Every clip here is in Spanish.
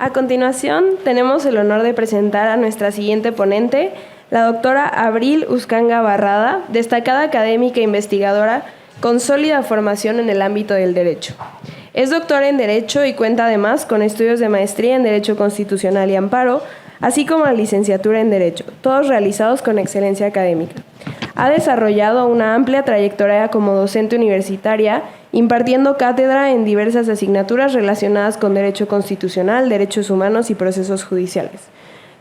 A continuación, tenemos el honor de presentar a nuestra siguiente ponente, la doctora Abril Uscanga Barrada, destacada académica e investigadora con sólida formación en el ámbito del derecho. Es doctora en Derecho y cuenta además con estudios de maestría en Derecho Constitucional y Amparo, así como la licenciatura en Derecho, todos realizados con excelencia académica. Ha desarrollado una amplia trayectoria como docente universitaria, impartiendo cátedra en diversas asignaturas relacionadas con Derecho Constitucional, Derechos Humanos y Procesos Judiciales.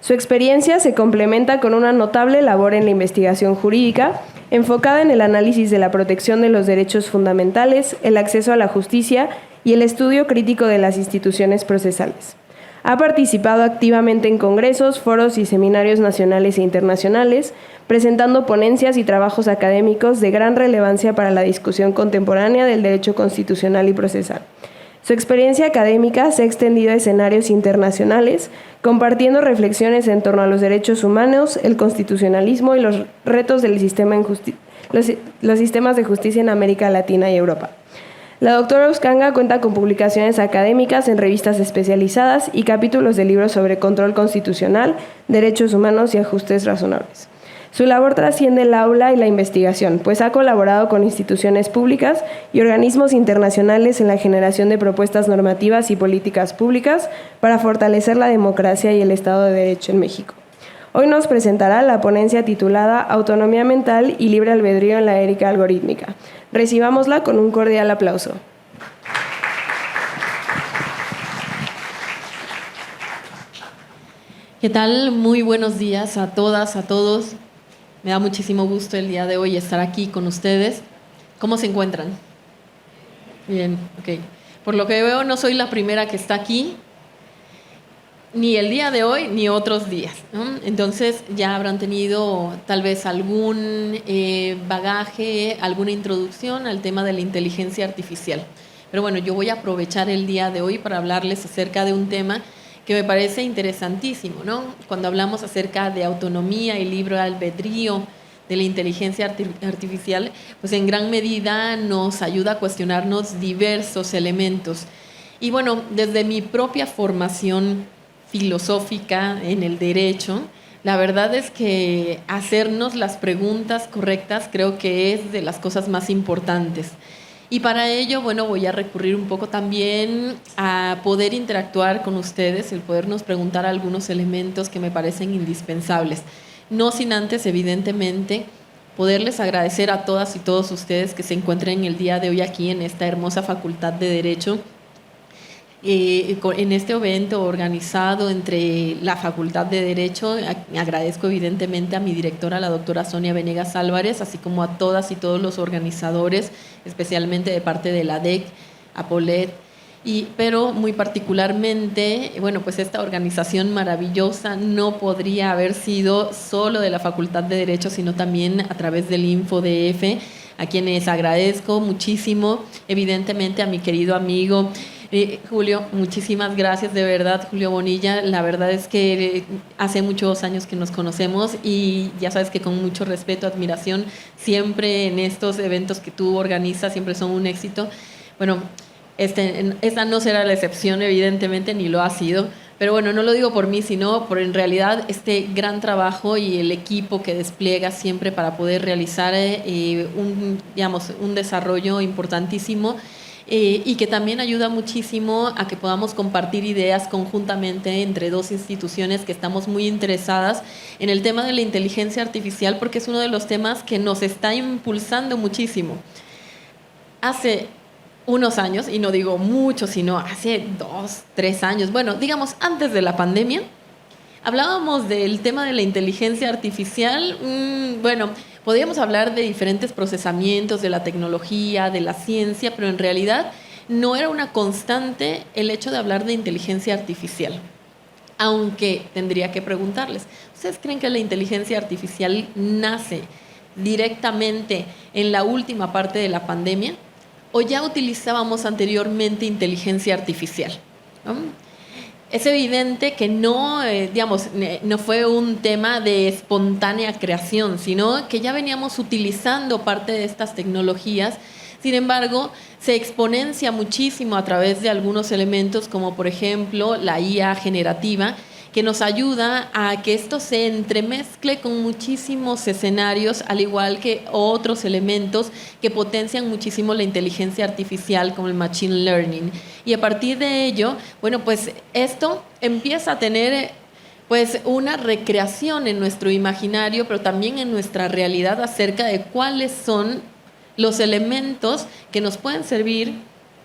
Su experiencia se complementa con una notable labor en la investigación jurídica, enfocada en el análisis de la protección de los derechos fundamentales, el acceso a la justicia y el estudio crítico de las instituciones procesales. Ha participado activamente en congresos, foros y seminarios nacionales e internacionales, presentando ponencias y trabajos académicos de gran relevancia para la discusión contemporánea del derecho constitucional y procesal. Su experiencia académica se ha extendido a escenarios internacionales, compartiendo reflexiones en torno a los derechos humanos, el constitucionalismo y los retos del los sistemas de justicia en América Latina y Europa. La doctora Uscanga cuenta con publicaciones académicas en revistas especializadas y capítulos de libros sobre control constitucional, derechos humanos y ajustes razonables. Su labor trasciende el aula y la investigación, pues ha colaborado con instituciones públicas y organismos internacionales en la generación de propuestas normativas y políticas públicas para fortalecer la democracia y el Estado de Derecho en México. Hoy nos presentará la ponencia titulada Autonomía mental y libre albedrío en la ética algorítmica. Recibámosla con un cordial aplauso. ¿Qué tal? Muy buenos días a todas, a todos. Me da muchísimo gusto el día de hoy estar aquí con ustedes. ¿Cómo se encuentran? Bien, ok. Por lo que veo, no soy la primera que está aquí, ni el día de hoy, ni otros días, ¿no? Entonces ya habrán tenido tal vez algún bagaje, alguna introducción al tema de la inteligencia artificial. Pero bueno, yo voy a aprovechar el día de hoy para hablarles acerca de un tema que me parece interesantísimo, ¿no? Cuando hablamos acerca de autonomía y libre albedrío de la inteligencia artificial, pues en gran medida nos ayuda a cuestionarnos diversos elementos. Y bueno, desde mi propia formación filosófica en el derecho, la verdad es que hacernos las preguntas correctas creo que es de las cosas más importantes. Y para ello, bueno, voy a recurrir un poco también a poder interactuar con ustedes, el podernos preguntar algunos elementos que me parecen indispensables. No sin antes, evidentemente, poderles agradecer a todas y todos ustedes que se encuentren el día de hoy aquí en esta hermosa Facultad de Derecho, en este evento organizado entre la Facultad de Derecho. Agradezco evidentemente a mi directora, la doctora Sonia Venegas Álvarez, así como a todas y todos los organizadores, especialmente de parte de la DEC, APOLET, pero muy particularmente, bueno, pues esta organización maravillosa no podría haber sido solo de la Facultad de Derecho, sino también a través del InfoDF, a quienes agradezco muchísimo, evidentemente a mi querido amigo Julio, muchísimas gracias, de verdad, Julio Bonilla. La verdad es que hace muchos años que nos conocemos y ya sabes que con mucho respeto, admiración, siempre en estos eventos que tú organizas, siempre son un éxito. Bueno, esta no será la excepción, evidentemente, ni lo ha sido. Pero bueno, no lo digo por mí, sino por en realidad este gran trabajo y el equipo que despliega siempre para poder realizar un desarrollo importantísimo. Y que también ayuda muchísimo a que podamos compartir ideas conjuntamente entre dos instituciones que estamos muy interesadas en el tema de la inteligencia artificial, porque es uno de los temas que nos está impulsando muchísimo. Hace unos años, y no digo mucho, sino hace 2, 3 años, bueno, digamos antes de la pandemia, hablábamos del tema de la inteligencia artificial. Bueno, podríamos hablar de diferentes procesamientos, de la tecnología, de la ciencia, pero en realidad no era una constante el hecho de hablar de inteligencia artificial. Aunque tendría que preguntarles, ¿ustedes creen que la inteligencia artificial nace directamente en la última parte de la pandemia? ¿O ya utilizábamos anteriormente inteligencia artificial? ¿No? Es evidente que no fue un tema de espontánea creación, sino que ya veníamos utilizando parte de estas tecnologías Sin embargo, se exponencia muchísimo a través de algunos elementos como por ejemplo la IA generativa, que nos ayuda a que esto se entremezcle con muchísimos escenarios, al igual que otros elementos que potencian muchísimo la inteligencia artificial, como el machine learning. Y a partir de ello, bueno, pues esto empieza a tener pues una recreación en nuestro imaginario, pero también en nuestra realidad acerca de cuáles son los elementos que nos pueden servir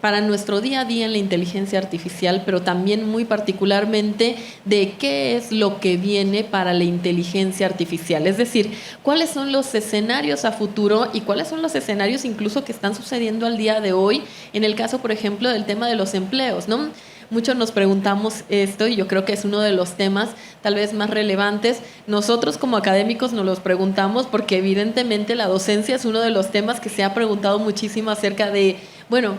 para nuestro día a día en la inteligencia artificial, pero también muy particularmente de qué es lo que viene para la inteligencia artificial. Es decir, cuáles son los escenarios a futuro y cuáles son los escenarios incluso que están sucediendo al día de hoy, en el caso, por ejemplo, del tema de los empleos, ¿no? Muchos nos preguntamos esto y yo creo que es uno de los temas tal vez más relevantes. Nosotros como académicos nos los preguntamos porque evidentemente la docencia es uno de los temas que se ha preguntado muchísimo acerca de, bueno,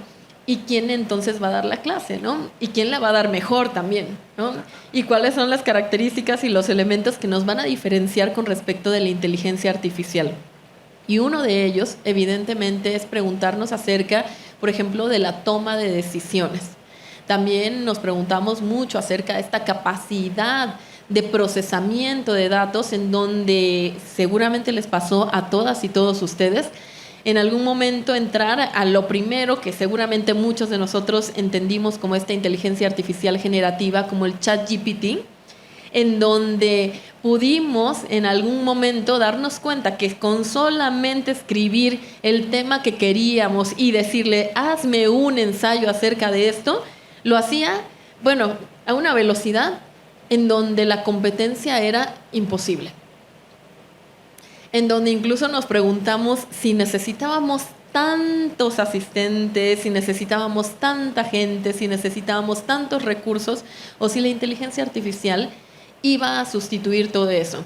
¿y quién entonces va a dar la clase, ¿no? ¿Y quién la va a dar mejor también, ¿no? ¿Y cuáles son las características y los elementos que nos van a diferenciar con respecto de la inteligencia artificial? Y uno de ellos, evidentemente, es preguntarnos acerca, por ejemplo, de la toma de decisiones. También nos preguntamos mucho acerca de esta capacidad de procesamiento de datos en donde seguramente les pasó a todas y todos ustedes en algún momento entrar a lo primero que seguramente muchos de nosotros entendimos como esta inteligencia artificial generativa, como el ChatGPT, en donde pudimos en algún momento darnos cuenta que con solamente escribir el tema que queríamos y decirle, hazme un ensayo acerca de esto, lo hacía, bueno, a una velocidad en donde la competencia era imposible. En donde incluso nos preguntamos si necesitábamos tantos asistentes, si necesitábamos tanta gente, si necesitábamos tantos recursos o si la inteligencia artificial iba a sustituir todo eso.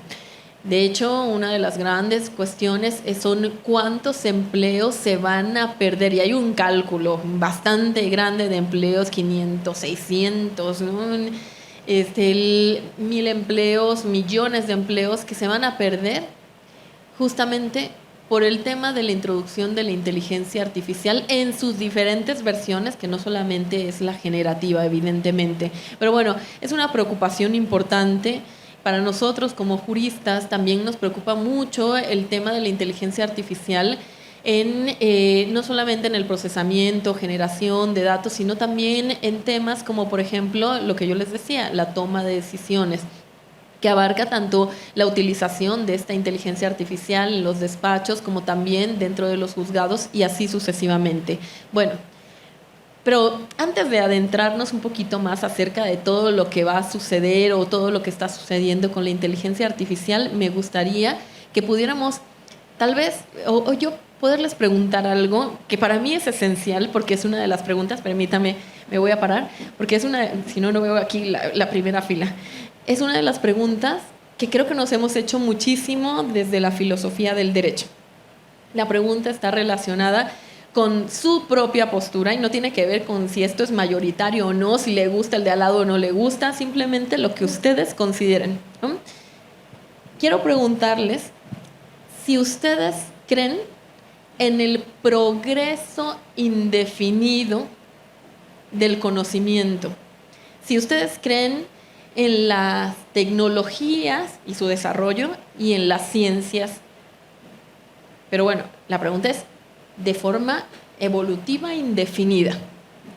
De hecho, una de las grandes cuestiones son cuántos empleos se van a perder. Y hay un cálculo bastante grande de empleos, 500, 600, ¿no? 1,000 empleos, millones de empleos que se van a perder justamente por el tema de la introducción de la inteligencia artificial en sus diferentes versiones, que no solamente es la generativa, evidentemente. Pero bueno, es una preocupación importante. Para nosotros como juristas también nos preocupa mucho el tema de la inteligencia artificial no solamente en el procesamiento, generación de datos, sino también en temas como, por ejemplo, lo que yo les decía, la toma de decisiones, que abarca tanto la utilización de esta inteligencia artificial en los despachos como también dentro de los juzgados y así sucesivamente. Bueno, pero antes de adentrarnos un poquito más acerca de todo lo que va a suceder o todo lo que está sucediendo con la inteligencia artificial, me gustaría que pudiéramos, tal vez, o yo poderles preguntar algo que para mí es esencial, porque es una de las preguntas, permítame, me voy a parar, porque es una, si no, no veo aquí la primera fila. Es una de las preguntas que creo que nos hemos hecho muchísimo desde la filosofía del derecho. La pregunta está relacionada con su propia postura y no tiene que ver con si esto es mayoritario o no, si le gusta el de al lado o no le gusta, simplemente lo que ustedes consideren, ¿no? Quiero preguntarles si ustedes creen en el progreso indefinido del conocimiento, si ustedes creen en las tecnologías y su desarrollo y en las ciencias. Pero bueno, la pregunta es, de forma evolutiva indefinida.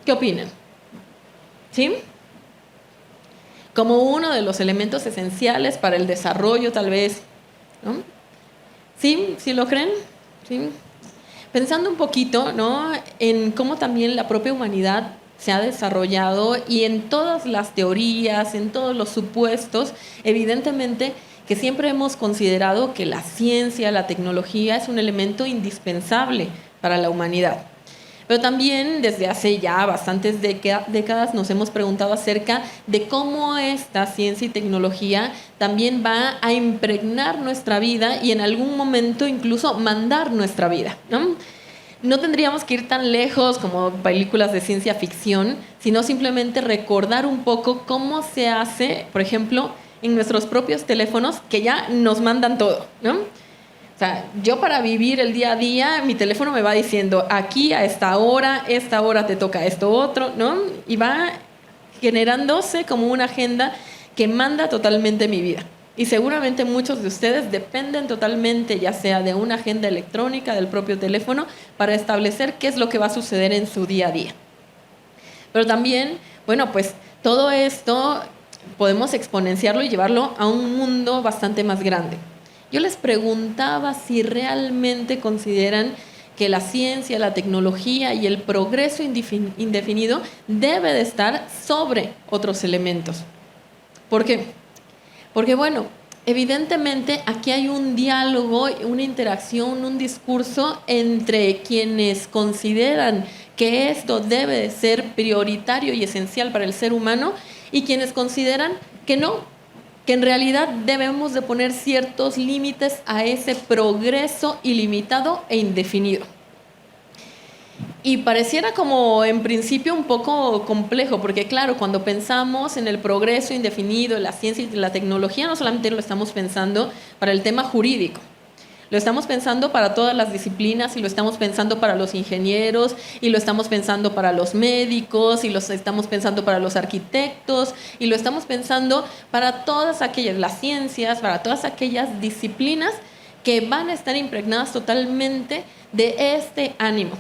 ¿Qué opinan? ¿Sí? Como uno de los elementos esenciales para el desarrollo, tal vez, ¿no? ¿Sí? ¿Sí lo creen? ¿Sí? Pensando un poquito, ¿no?, en cómo también la propia humanidad se ha desarrollado y en todas las teorías, en todos los supuestos, evidentemente que siempre hemos considerado que la ciencia, la tecnología es un elemento indispensable para la humanidad. Pero también desde hace ya bastantes décadas nos hemos preguntado acerca de cómo esta ciencia y tecnología también va a impregnar nuestra vida y en algún momento incluso mandar nuestra vida, ¿no? No tendríamos que ir tan lejos como películas de ciencia ficción, sino simplemente recordar un poco cómo se hace, por ejemplo, en nuestros propios teléfonos, que ya nos mandan todo, ¿no? O sea, yo para vivir el día a día, mi teléfono me va diciendo, aquí a esta hora te toca esto otro, ¿no? Y va generándose como una agenda que manda totalmente mi vida. Y seguramente muchos de ustedes dependen totalmente, ya sea de una agenda electrónica, del propio teléfono, para establecer qué es lo que va a suceder en su día a día. Pero también, bueno, pues todo esto podemos exponenciarlo y llevarlo a un mundo bastante más grande. Yo les preguntaba si realmente consideran que la ciencia, la tecnología y el progreso indefinido debe de estar sobre otros elementos. ¿Por qué? Porque, bueno, evidentemente aquí hay un diálogo, una interacción, un discurso entre quienes consideran que esto debe de ser prioritario y esencial para el ser humano y quienes consideran que no, que en realidad debemos de poner ciertos límites a ese progreso ilimitado e indefinido. Y pareciera como en principio un poco complejo, porque claro, cuando pensamos en el progreso indefinido, en la ciencia y la tecnología, no solamente lo estamos pensando para el tema jurídico, lo estamos pensando para todas las disciplinas y lo estamos pensando para los ingenieros y lo estamos pensando para los médicos y lo estamos pensando para los arquitectos y lo estamos pensando para todas aquellas, las ciencias, para todas aquellas disciplinas que van a estar impregnadas totalmente de este ánimo.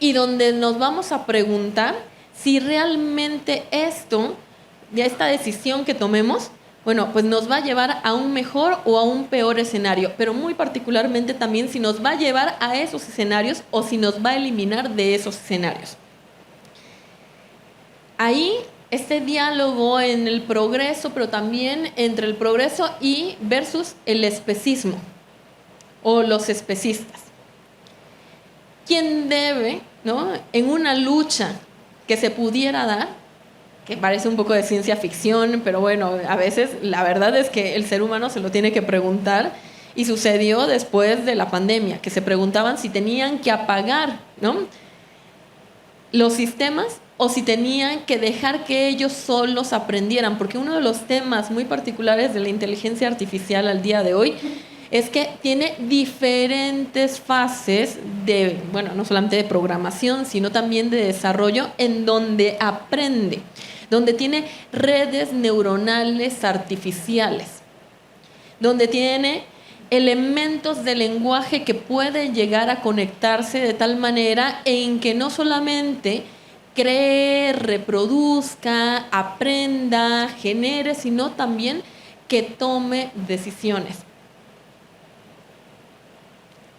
Y donde nos vamos a preguntar si realmente esta decisión que tomemos, bueno, pues nos va a llevar a un mejor o a un peor escenario, pero muy particularmente también si nos va a llevar a esos escenarios o si nos va a eliminar de esos escenarios. Ahí este diálogo en el progreso, pero también entre el progreso y versus el especismo o los especistas. ¿Quién debe, ¿no?, en una lucha que se pudiera dar, que parece un poco de ciencia ficción, pero bueno, a veces la verdad es que el ser humano se lo tiene que preguntar, y sucedió después de la pandemia, que se preguntaban si tenían que apagar, ¿no?, los sistemas o si tenían que dejar que ellos solos aprendieran, porque uno de los temas muy particulares de la inteligencia artificial al día de hoy es que tiene diferentes fases de, bueno, no solamente de programación, sino también de desarrollo en donde aprende, donde tiene redes neuronales artificiales, donde tiene elementos de lenguaje que pueden llegar a conectarse de tal manera en que no solamente cree, reproduzca, aprenda, genere, sino también que tome decisiones.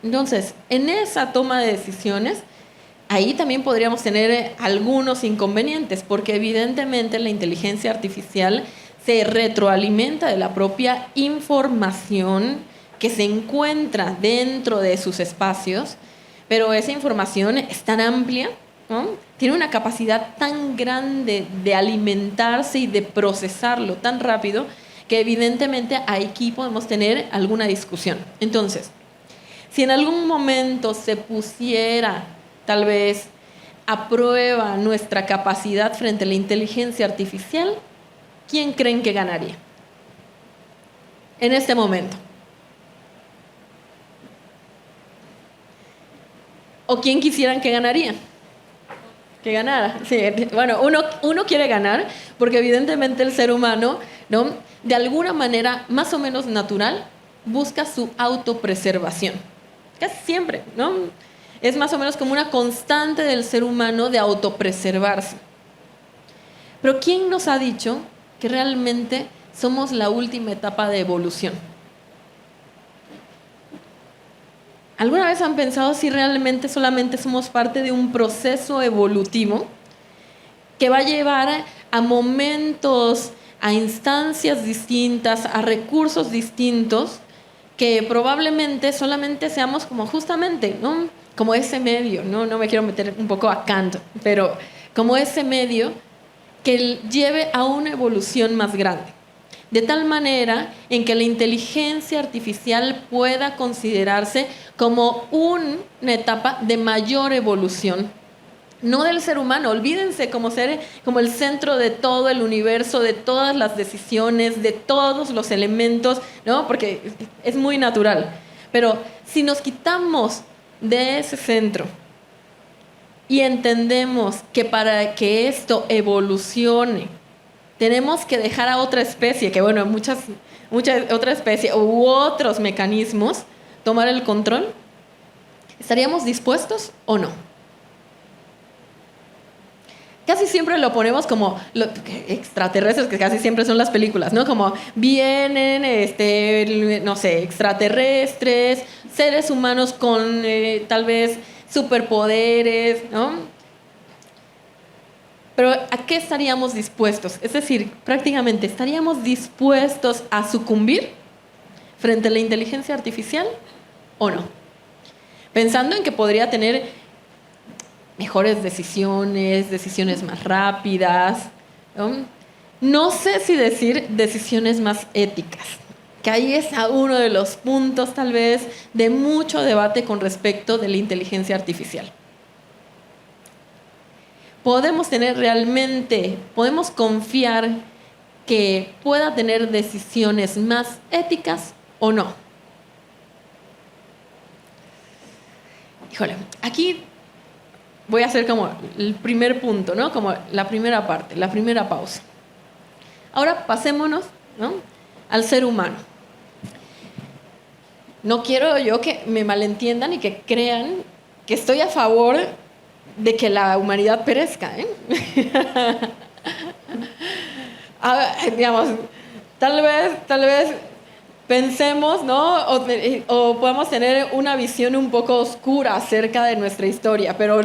Entonces, en esa toma de decisiones, ahí también podríamos tener algunos inconvenientes, porque evidentemente la inteligencia artificial se retroalimenta de la propia información que se encuentra dentro de sus espacios, pero esa información es tan amplia, ¿no?, tiene una capacidad tan grande de alimentarse y de procesarlo tan rápido, que evidentemente aquí podemos tener alguna discusión. Entonces, si en algún momento se pusiera tal vez a prueba nuestra capacidad frente a la inteligencia artificial, ¿quién creen que ganaría en este momento? ¿O quién quisieran que ganaría? Que ganara. Sí, bueno, uno quiere ganar porque evidentemente el ser humano, ¿no?, de alguna manera más o menos natural busca su autopreservación. Casi siempre, ¿no? Es más o menos como una constante del ser humano de autopreservarse. Pero ¿quién nos ha dicho que realmente somos la última etapa de evolución? ¿Alguna vez han pensado si realmente solamente somos parte de un proceso evolutivo que va a llevar a momentos, a instancias distintas, a recursos distintos, que probablemente solamente seamos como justamente, ¿no?, como ese medio, no me quiero meter un poco a Kant, pero como ese medio que lleve a una evolución más grande, de tal manera en que la inteligencia artificial pueda considerarse como una etapa de mayor evolución, no del ser humano. Olvídense como el centro de todo el universo, de todas las decisiones, de todos los elementos, ¿no?, porque es muy natural. Pero si nos quitamos de ese centro y entendemos que para que esto evolucione, tenemos que dejar a otra especie, que bueno, muchas otra especie u otros mecanismos tomar el control, ¿estaríamos dispuestos o no? Casi siempre lo ponemos como extraterrestres, que casi siempre son las películas, ¿no? Como vienen, no sé, extraterrestres, seres humanos con tal vez superpoderes, ¿no? Pero ¿a qué estaríamos dispuestos? Es decir, prácticamente, ¿estaríamos dispuestos a sucumbir frente a la inteligencia artificial o no? Pensando en que podría tener mejores decisiones más rápidas, ¿no? No sé si decir decisiones más éticas, que ahí es uno de los puntos tal vez de mucho debate con respecto de la inteligencia artificial. Podemos confiar que pueda tener decisiones más éticas o no. Híjole, aquí voy a hacer como el primer punto, ¿no? Como la primera parte, la primera pausa. Ahora pasémonos, ¿no?, al ser humano. No quiero yo que me malentiendan y que crean que estoy a favor de que la humanidad perezca, ¿eh? Digamos, tal vez pensemos, ¿no?, o podamos tener una visión un poco oscura acerca de nuestra historia, pero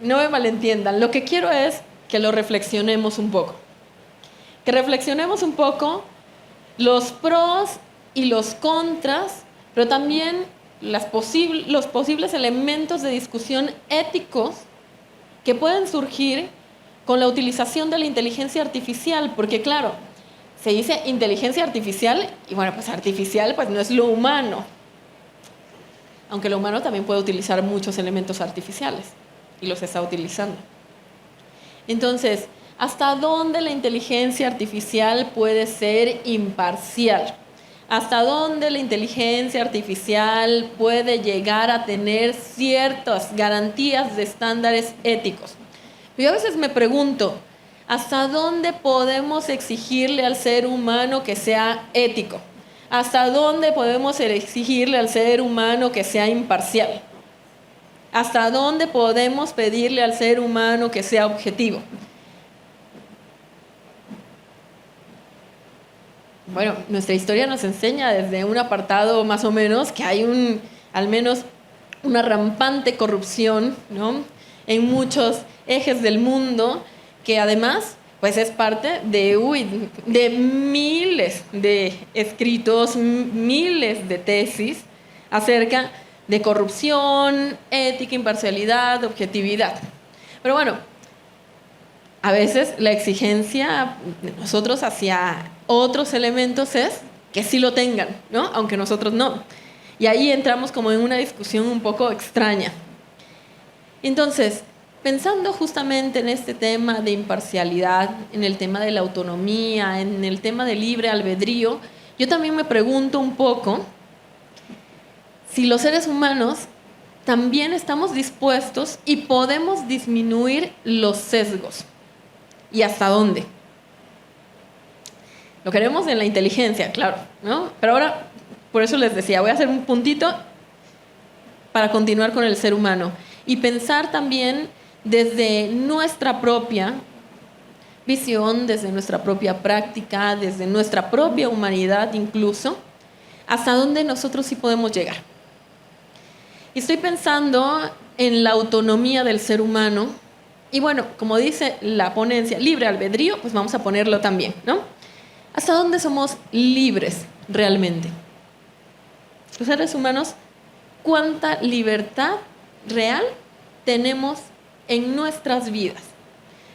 no me malentiendan. Lo que quiero es que lo reflexionemos un poco. Que reflexionemos un poco los pros y los contras, pero también los posibles elementos de discusión éticos que pueden surgir con la utilización de la inteligencia artificial, porque claro, se dice inteligencia artificial y bueno, pues artificial pues no es lo humano, aunque lo humano también puede utilizar muchos elementos artificiales y los está utilizando. Entonces, ¿hasta dónde la inteligencia artificial puede ser imparcial? ¿Hasta dónde la inteligencia artificial puede llegar a tener ciertas garantías de estándares éticos? Yo a veces me pregunto, ¿hasta dónde podemos exigirle al ser humano que sea ético? ¿Hasta dónde podemos exigirle al ser humano que sea imparcial? ¿Hasta dónde podemos pedirle al ser humano que sea objetivo? Bueno, nuestra historia nos enseña desde un apartado más o menos que hay al menos una rampante corrupción, ¿no?, en muchos ejes del mundo, que además pues es parte de miles de escritos, miles de tesis acerca de corrupción, ética, imparcialidad, objetividad. Pero bueno, a veces la exigencia de nosotros hacia otros elementos es que sí lo tengan, ¿no?, aunque nosotros no. Y ahí entramos como en una discusión un poco extraña. Entonces, pensando justamente en este tema de imparcialidad, en el tema de la autonomía, en el tema del libre albedrío, yo también me pregunto un poco si los seres humanos también estamos dispuestos y podemos disminuir los sesgos. ¿Y hasta dónde? Lo queremos en la inteligencia, claro, ¿no? Pero ahora, por eso les decía, voy a hacer un puntito para continuar con el ser humano y pensar también desde nuestra propia visión, desde nuestra propia práctica, desde nuestra propia humanidad incluso, hasta dónde nosotros sí podemos llegar. Y estoy pensando en la autonomía del ser humano y bueno, como dice la ponencia, libre albedrío, pues vamos a ponerlo también, ¿no? ¿Hasta dónde somos libres realmente? Los seres humanos, ¿cuánta libertad real tenemos en nuestras vidas?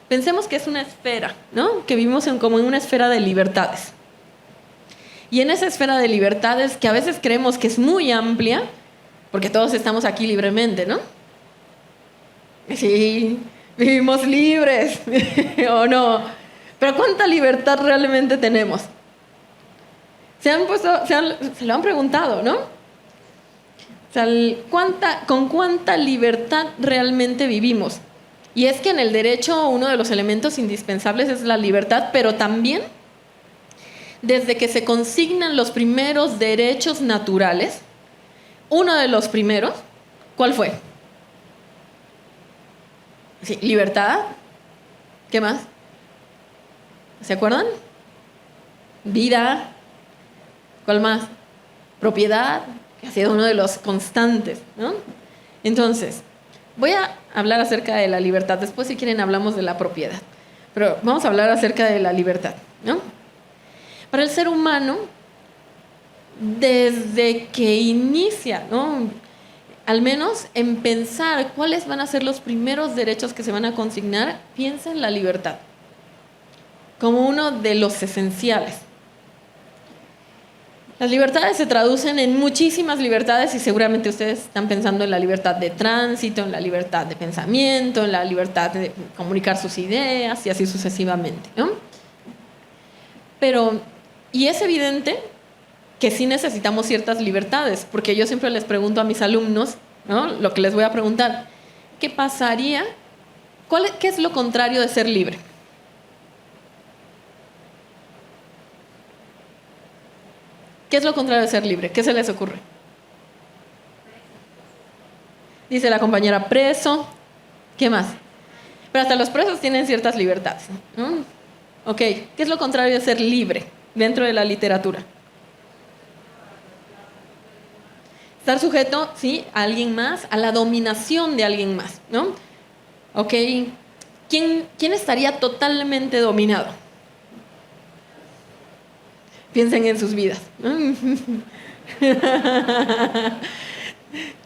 Pensemos que es una esfera, ¿no?, que vivimos como en una esfera de libertades. Y en esa esfera de libertades, que a veces creemos que es muy amplia, porque todos estamos aquí libremente, ¿no? Sí, vivimos libres, ¿o no? Pero ¿cuánta libertad realmente tenemos? Se lo han preguntado, ¿no? O sea, ¿con cuánta libertad realmente vivimos? Y es que en el derecho uno de los elementos indispensables es la libertad, pero también desde que se consignan los primeros derechos naturales, uno de los primeros, ¿cuál fue? Sí, libertad. ¿Qué más? ¿Se acuerdan? Vida. ¿Cuál más? Propiedad, que ha sido uno de los constantes, ¿no? Entonces, voy a hablar acerca de la libertad. Después, si quieren, hablamos de la propiedad. Pero vamos a hablar acerca de la libertad, ¿no? Para el ser humano, desde que inicia, ¿no?, al menos en pensar cuáles van a ser los primeros derechos que se van a consignar, piensa en la libertad como uno de los esenciales. Las libertades se traducen en muchísimas libertades y seguramente ustedes están pensando en la libertad de tránsito, en la libertad de pensamiento, en la libertad de comunicar sus ideas y así sucesivamente, ¿no? Pero, y es evidente que sí necesitamos ciertas libertades, porque yo siempre les pregunto a mis alumnos, ¿no?, lo que les voy a preguntar, ¿qué pasaría? ¿Qué es lo contrario de ser libre? ¿Qué es lo contrario de ser libre? ¿Qué se les ocurre? Dice la compañera, preso. ¿Qué más? Pero hasta los presos tienen ciertas libertades, ¿no? Ok, ¿qué es lo contrario de ser libre dentro de la literatura? Estar sujeto, sí, a alguien más, a la dominación de alguien más, ¿no? Ok, ¿quién estaría totalmente dominado? Piensen en sus vidas.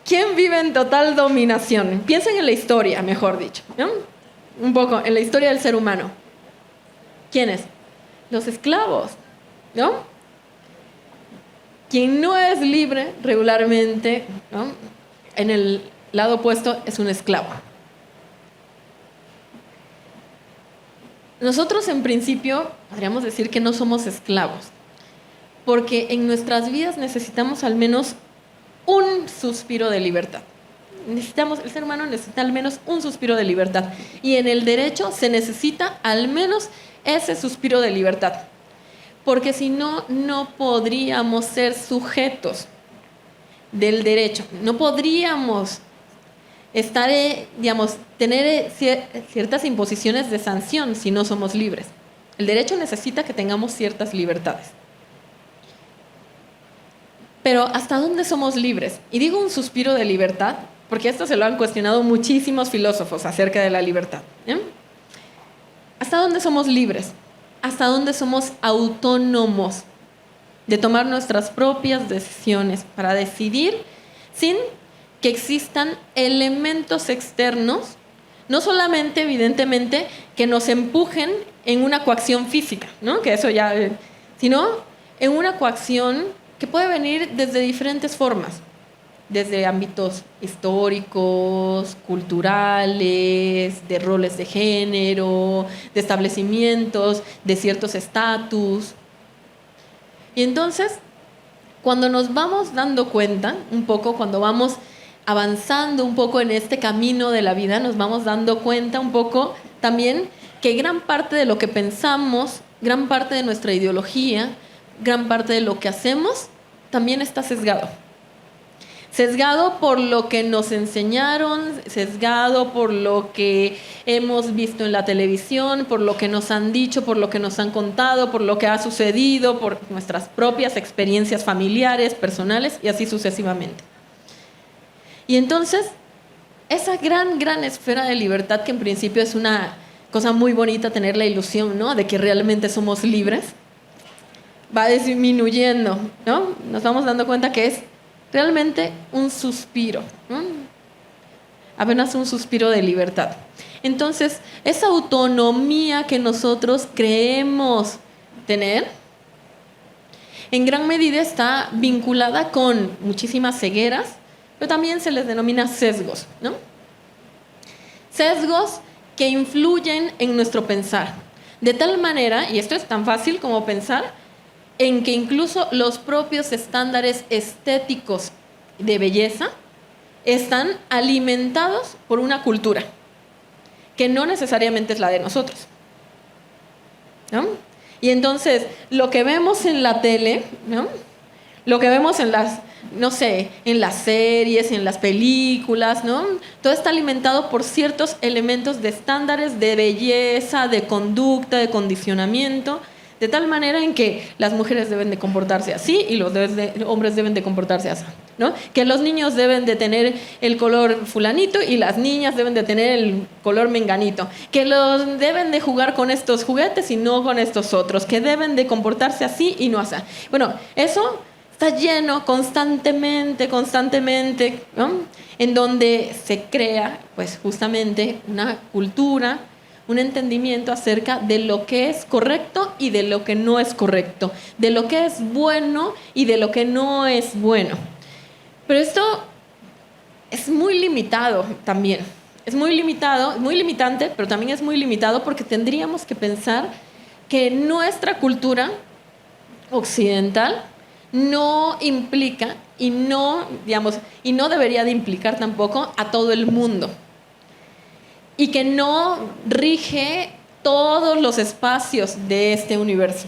¿Quién vive en total dominación? Piensen en la historia, mejor dicho, ¿no? Un poco, en la historia del ser humano. ¿Quiénes? Los esclavos, ¿no? Quien no es libre regularmente, ¿no?, en el lado opuesto, es un esclavo. Nosotros, en principio, podríamos decir que no somos esclavos, porque en nuestras vidas necesitamos al menos un suspiro de libertad. El ser humano necesita al menos un suspiro de libertad. Y en el derecho se necesita al menos ese suspiro de libertad. Porque si no, no podríamos ser sujetos del derecho. No podríamos estar, tener ciertas imposiciones de sanción si no somos libres. El derecho necesita que tengamos ciertas libertades. Pero ¿hasta dónde somos libres? Y digo un suspiro de libertad, porque esto se lo han cuestionado muchísimos filósofos acerca de la libertad, ¿eh? ¿Hasta dónde somos libres? ¿Hasta dónde somos autónomos de tomar nuestras propias decisiones para decidir sin que existan elementos externos, no solamente, evidentemente, que nos empujen en una coacción física, ¿no?, que eso ya, sino en una coacción que puede venir desde diferentes formas, desde ámbitos históricos, culturales, de roles de género, de establecimientos, de ciertos estatus. Y entonces, cuando nos vamos dando cuenta, un poco, cuando vamos avanzando un poco en este camino de la vida, nos vamos dando cuenta un poco también que gran parte de lo que pensamos, gran parte de nuestra ideología, gran parte de lo que hacemos, también está sesgado. Sesgado por lo que nos enseñaron, sesgado por lo que hemos visto en la televisión, por lo que nos han dicho, por lo que nos han contado, por lo que ha sucedido, por nuestras propias experiencias familiares, personales y así sucesivamente. Y entonces, esa gran esfera de libertad, que en principio es una cosa muy bonita tener la ilusión, ¿no?, de que realmente somos libres, va disminuyendo, ¿no? Nos vamos dando cuenta que es realmente un suspiro, ¿no?, apenas un suspiro de libertad. Entonces, esa autonomía que nosotros creemos tener, en gran medida está vinculada con muchísimas cegueras, pero también se les denomina sesgos, ¿no? Sesgos que influyen en nuestro pensar, de tal manera, y esto es tan fácil como pensar, en que incluso los propios estándares estéticos de belleza están alimentados por una cultura que no necesariamente es la de nosotros, ¿no? Y entonces, lo que vemos en la tele, ¿no? Lo que vemos en las, no sé, en las series, en las películas, ¿no? Todo está alimentado por ciertos elementos de estándares de belleza, de conducta, de condicionamiento, de tal manera en que las mujeres deben de comportarse así y los hombres deben de comportarse así, ¿no? Que los niños deben de tener el color fulanito y las niñas deben de tener el color menganito, que los deben de jugar con estos juguetes y no con estos otros, que deben de comportarse así y no así. Bueno, eso está lleno constantemente, ¿no? En donde se crea, pues justamente, una cultura, un entendimiento acerca de lo que es correcto y de lo que no es correcto, de lo que es bueno y de lo que no es bueno. Pero esto es muy limitado también. Es muy limitado, muy limitante, pero también es muy limitado porque tendríamos que pensar que nuestra cultura occidental no implica y no debería de implicar tampoco a todo el mundo. Y que no rige todos los espacios de este universo.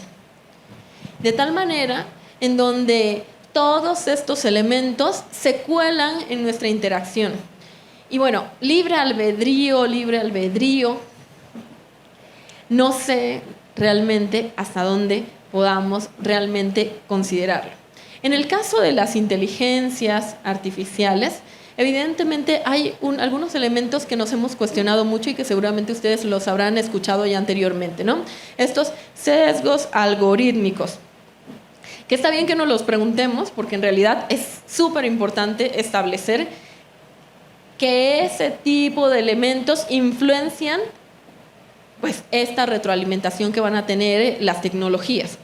De tal manera en donde todos estos elementos se cuelan en nuestra interacción. Y bueno, libre albedrío, no sé realmente hasta dónde podamos realmente considerarlo. En el caso de las inteligencias artificiales, evidentemente hay algunos elementos que nos hemos cuestionado mucho y que seguramente ustedes los habrán escuchado ya anteriormente, ¿no? Estos sesgos algorítmicos, que está bien que nos los preguntemos porque en realidad es súper importante establecer que ese tipo de elementos influencian pues esta retroalimentación que van a tener las tecnologías.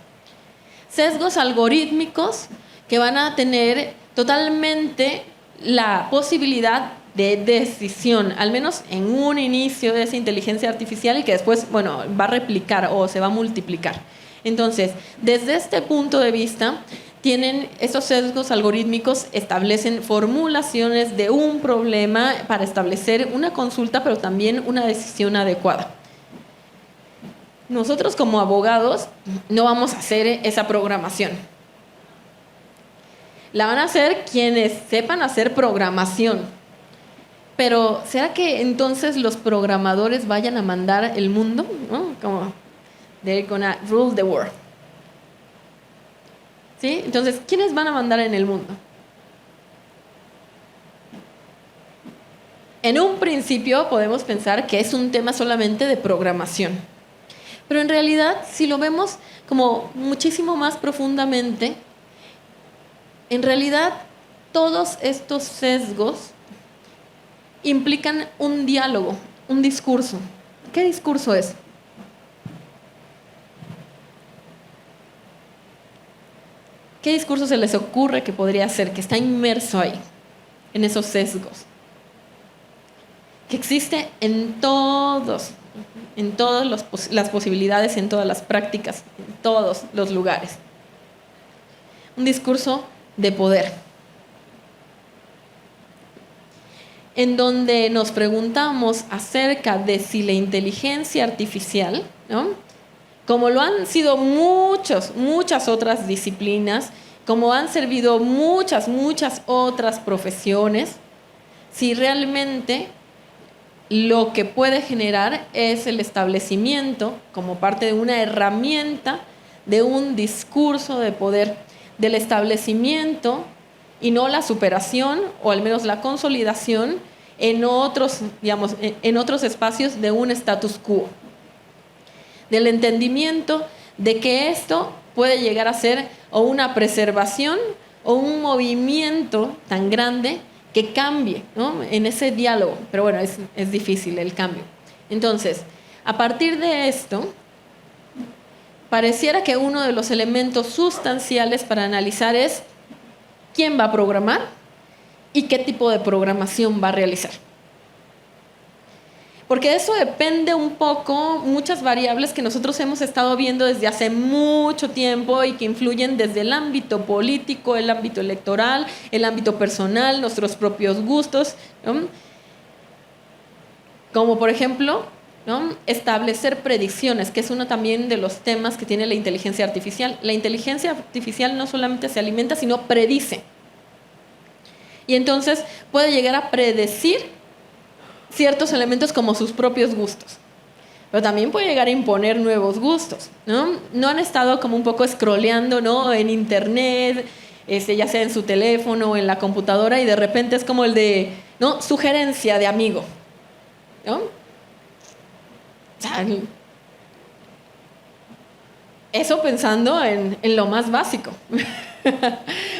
Sesgos algorítmicos que van a tener totalmente la posibilidad de decisión, al menos en un inicio de esa inteligencia artificial y que después, bueno, va a replicar o se va a multiplicar. Entonces, desde este punto de vista, estos sesgos algorítmicos establecen formulaciones de un problema para establecer una consulta, pero también una decisión adecuada. Nosotros como abogados no vamos a hacer esa programación. La van a hacer quienes sepan hacer programación. Pero ¿será que entonces los programadores vayan a mandar el mundo? ¿No? Como they're gonna rule the world. ¿Sí? Entonces, ¿quiénes van a mandar en el mundo? En un principio podemos pensar que es un tema solamente de programación. Pero en realidad, si lo vemos como muchísimo más profundamente, en realidad todos estos sesgos implican un diálogo, un discurso. ¿Qué discurso es? ¿Qué discurso se les ocurre que podría ser, que está inmerso ahí, en esos sesgos? Que existe en todas las posibilidades, en todas las prácticas, en todos los lugares. Un discurso de poder, en donde nos preguntamos acerca de si la inteligencia artificial, ¿no? Como lo han sido muchas otras disciplinas, como han servido muchas otras profesiones, si realmente lo que puede generar es el establecimiento, como parte de una herramienta, de un discurso de poder, del establecimiento y no la superación o al menos la consolidación en otros espacios de un status quo. Del entendimiento de que esto puede llegar a ser o una preservación o un movimiento tan grande que cambie, ¿no? En ese diálogo. Pero bueno, es difícil el cambio. Entonces, a partir de esto, pareciera que uno de los elementos sustanciales para analizar es quién va a programar y qué tipo de programación va a realizar. Porque eso depende un poco, muchas variables que nosotros hemos estado viendo desde hace mucho tiempo y que influyen desde el ámbito político, el ámbito electoral, el ámbito personal, nuestros propios gustos, ¿no? Como por ejemplo, ¿no?, establecer predicciones, que es uno también de los temas que tiene la inteligencia artificial. La inteligencia artificial no solamente se alimenta, sino predice. Y entonces puede llegar a predecir ciertos elementos como sus propios gustos. Pero también puede llegar a imponer nuevos gustos, ¿no? ¿No han estado como un poco scrolleando, ¿no?, en internet, ya sea en su teléfono o en la computadora, y de repente es como el de, ¿no?, sugerencia de amigo, ¿no? O sea, eso pensando en lo más básico.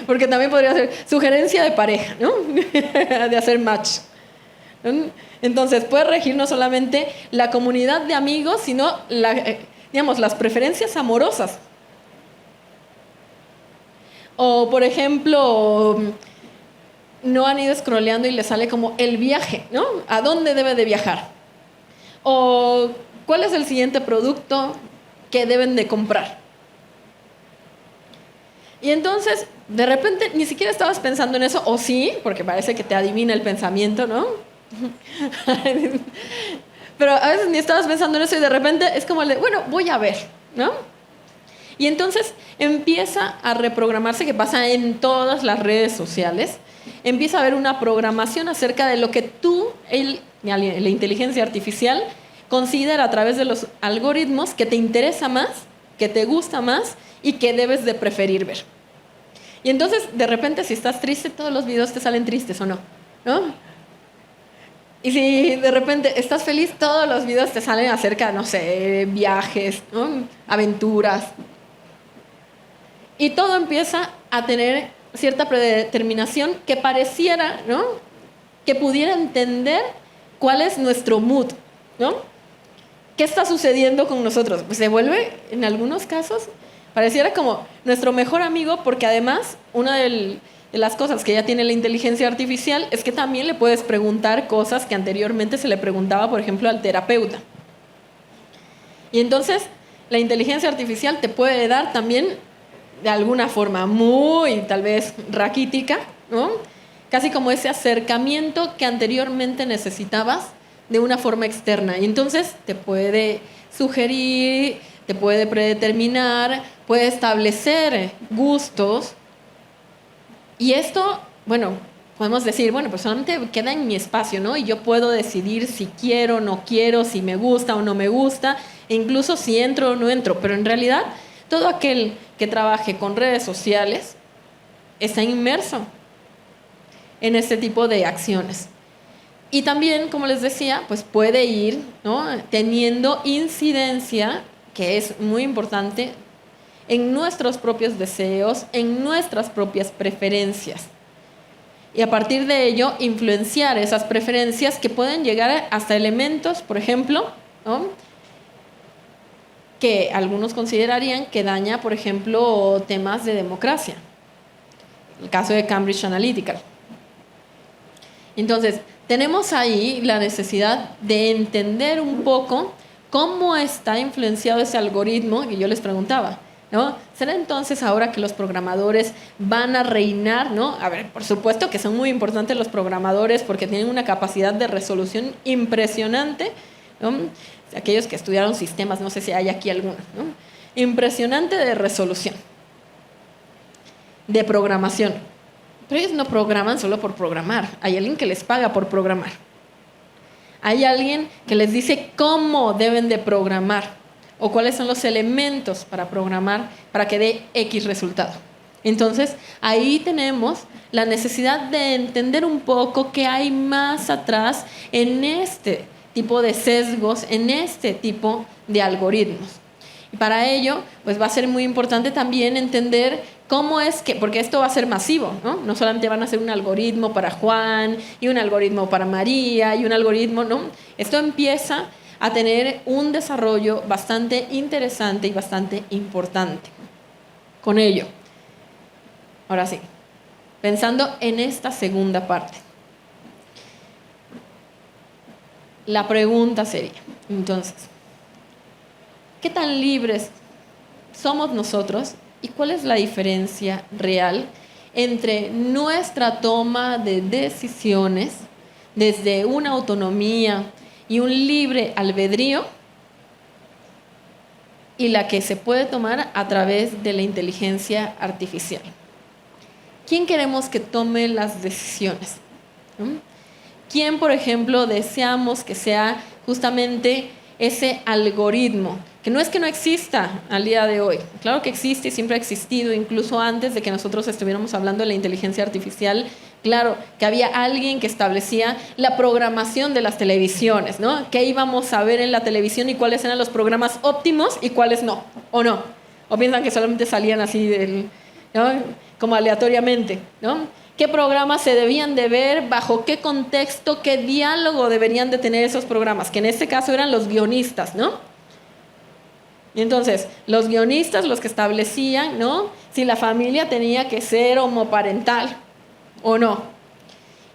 Porque también podría ser sugerencia de pareja, ¿no? De hacer match. Entonces puede regir no solamente la comunidad de amigos, sino digamos, las preferencias amorosas. O por ejemplo, no han ido scrolleando y les sale como el viaje, ¿no? ¿A dónde debe de viajar? O ¿cuál es el siguiente producto que deben de comprar? Y entonces, de repente, ni siquiera estabas pensando en eso, o sí, porque parece que te adivina el pensamiento, ¿no? Pero a veces ni estabas pensando en eso y de repente es como el de, bueno, voy a ver, ¿no? Y entonces empieza a reprogramarse, que pasa en todas las redes sociales, empieza a haber una programación acerca de lo que tú, la inteligencia artificial, considera a través de los algoritmos que te interesa más, que te gusta más y que debes de preferir ver. Y entonces, de repente, si estás triste, todos los videos te salen tristes, ¿o no? ¿No? Y si de repente estás feliz, todos los videos te salen acerca, no sé, viajes, ¿no?, aventuras. Y todo empieza a tener cierta predeterminación que pareciera, ¿no?, que pudiera entender cuál es nuestro mood, ¿no? ¿Qué está sucediendo con nosotros? Pues se vuelve, en algunos casos, pareciera como nuestro mejor amigo, porque además, una de las cosas que ya tiene la inteligencia artificial es que también le puedes preguntar cosas que anteriormente se le preguntaba, por ejemplo, al terapeuta. Y entonces, la inteligencia artificial te puede dar también, de alguna forma muy, tal vez, raquítica, ¿no?, casi como ese acercamiento que anteriormente necesitabas de una forma externa. Y entonces te puede sugerir, te puede predeterminar, puede establecer gustos. Y esto, bueno, podemos decir, bueno, pues solamente queda en mi espacio, ¿no? Y yo puedo decidir si quiero o no quiero, si me gusta o no me gusta, e incluso si entro o no entro. Pero en realidad, todo aquel que trabaje con redes sociales está inmerso en este tipo de acciones. Y también, como les decía, pues puede ir, ¿no?, teniendo incidencia, que es muy importante, en nuestros propios deseos, en nuestras propias preferencias. Y a partir de ello, influenciar esas preferencias que pueden llegar hasta elementos, por ejemplo, ¿no?, que algunos considerarían que daña, por ejemplo, temas de democracia. El caso de Cambridge Analytica. Entonces, tenemos ahí la necesidad de entender un poco cómo está influenciado ese algoritmo que yo les preguntaba, ¿no? ¿Será entonces ahora que los programadores van a reinar, ¿no? A ver, por supuesto que son muy importantes los programadores porque tienen una capacidad de resolución impresionante, ¿no? Aquellos que estudiaron sistemas, no sé si hay aquí alguno, ¿no? Impresionante de resolución, de programación. Pero ellos no programan solo por programar. Hay alguien que les paga por programar. Hay alguien que les dice cómo deben de programar o cuáles son los elementos para programar para que dé X resultado. Entonces, ahí tenemos la necesidad de entender un poco qué hay más atrás en este tipo de sesgos, en este tipo de algoritmos. Y para ello, pues va a ser muy importante también entender cómo es que, porque esto va a ser masivo, ¿no? No solamente van a ser un algoritmo para Juan y un algoritmo para María y un algoritmo, ¿no? Esto empieza a tener un desarrollo bastante interesante y bastante importante con ello. Ahora sí, pensando en esta segunda parte. la pregunta sería, entonces, ¿qué tan libres somos nosotros y cuál es la diferencia real entre nuestra toma de decisiones desde una autonomía y un libre albedrío y la que se puede tomar a través de la inteligencia artificial? ¿Quién queremos que tome las decisiones? ¿Quién, por ejemplo, deseamos que sea justamente ese algoritmo? Que no es que no exista al día de hoy. Claro que existe y siempre ha existido, incluso antes de que nosotros estuviéramos hablando de la inteligencia artificial. Claro, que había alguien que establecía la programación de las televisiones, ¿no? ¿Qué íbamos a ver en la televisión y cuáles eran los programas óptimos y cuáles no? ¿O no? ¿O piensan que solamente salían así, ¿no? Como aleatoriamente, ¿no? ¿Qué programas se debían de ver? ¿Bajo qué contexto? ¿Qué diálogo deberían de tener esos programas? Que en este caso eran los guionistas, ¿no? Y entonces, los guionistas, los que establecían, ¿no? Si la familia tenía que ser homoparental o no.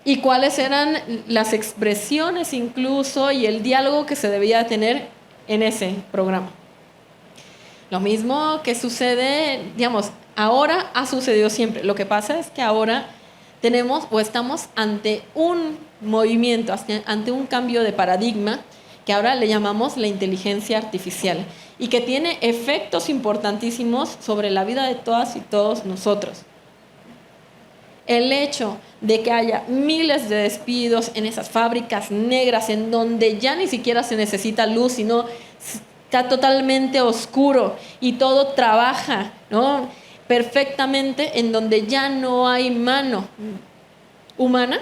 Y cuáles eran las expresiones incluso y el diálogo que se debía tener en ese programa. Lo mismo que sucede, digamos, ahora ha sucedido siempre. Lo que pasa es que ahora tenemos o estamos ante un movimiento, ante un cambio de paradigma que ahora le llamamos la inteligencia artificial y que tiene efectos importantísimos sobre la vida de todas y todos nosotros. El hecho de que haya miles de despidos en esas fábricas negras en donde ya ni siquiera se necesita luz, sino está totalmente oscuro y todo trabaja, ¿no? Perfectamente, en donde ya no hay mano humana,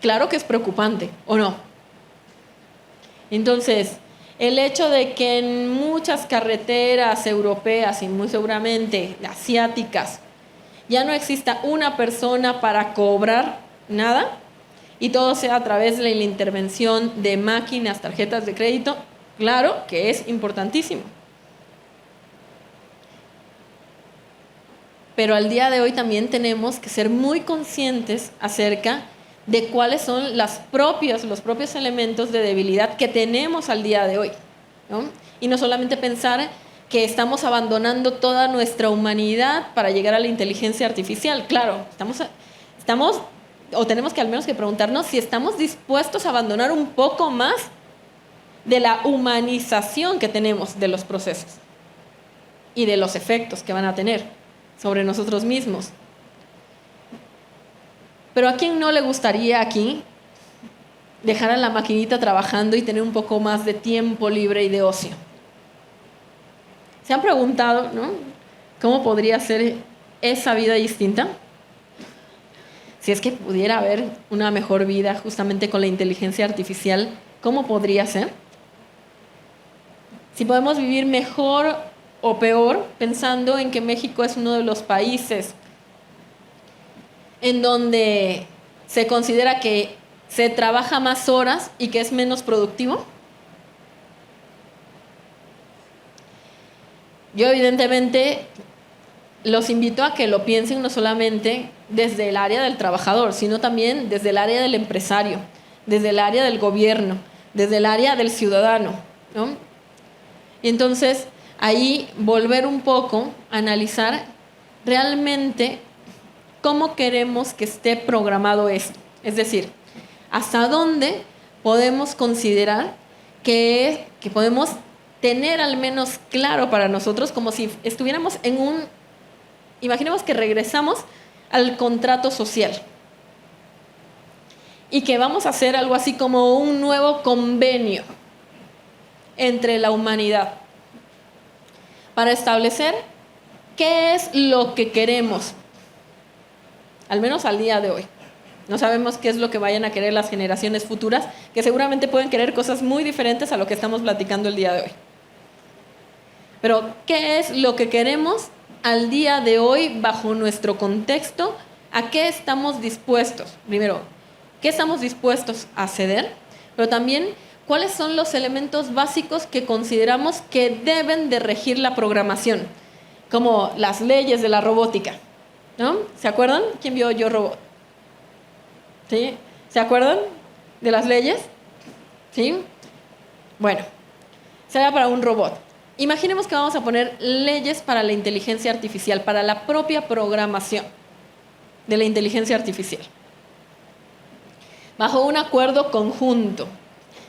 claro que es preocupante, ¿o no? Entonces, el hecho de que en muchas carreteras europeas y muy seguramente asiáticas ya no exista una persona para cobrar nada y todo sea a través de la intervención de máquinas, tarjetas de crédito, claro que es importantísimo. Pero al día de hoy también tenemos que ser muy conscientes acerca de cuáles son los propios elementos de debilidad que tenemos al día de hoy, ¿no? Y no solamente pensar que estamos abandonando toda nuestra humanidad para llegar a la inteligencia artificial. Claro, estamos o tenemos que al menos que preguntarnos si estamos dispuestos a abandonar un poco más de la humanización que tenemos de los procesos y de los efectos que van a tener sobre nosotros mismos. Pero ¿a quién no le gustaría aquí dejar a la maquinita trabajando y tener un poco más de tiempo libre y de ocio? ¿Se han preguntado, ¿no? ¿Cómo podría ser esa vida distinta? Si es que pudiera haber una mejor vida justamente con la inteligencia artificial, ¿cómo podría ser? Si podemos vivir mejor o peor, pensando en que México es uno de los países en donde se considera que se trabaja más horas y que es menos productivo. Yo evidentemente los invito a que lo piensen no solamente desde el área del trabajador, sino también desde el área del empresario, desde el área del gobierno, desde el área del ciudadano, ¿no? Y entonces ahí volver un poco a analizar realmente cómo queremos que esté programado esto. Es decir, hasta dónde podemos considerar que podemos tener al menos claro para nosotros, como si estuviéramos en imaginemos que regresamos al contrato social y que vamos a hacer algo así como un nuevo convenio entre la humanidad para establecer qué es lo que queremos, al menos al día de hoy. No sabemos qué es lo que vayan a querer las generaciones futuras, que seguramente pueden querer cosas muy diferentes a lo que estamos platicando el día de hoy. Pero, ¿qué es lo que queremos al día de hoy bajo nuestro contexto? ¿A qué estamos dispuestos? Primero, ¿qué estamos dispuestos a ceder? Pero también, ¿cuáles son los elementos básicos que consideramos que deben de regir la programación? Como las leyes de la robótica, ¿no? ¿Se acuerdan? ¿Quién vio Yo Robot? ¿Sí? ¿Se acuerdan de las leyes? ¿Sí? Bueno, será para un robot. Imaginemos que vamos a poner leyes para la inteligencia artificial, para la propia programación de la inteligencia artificial, bajo un acuerdo conjunto.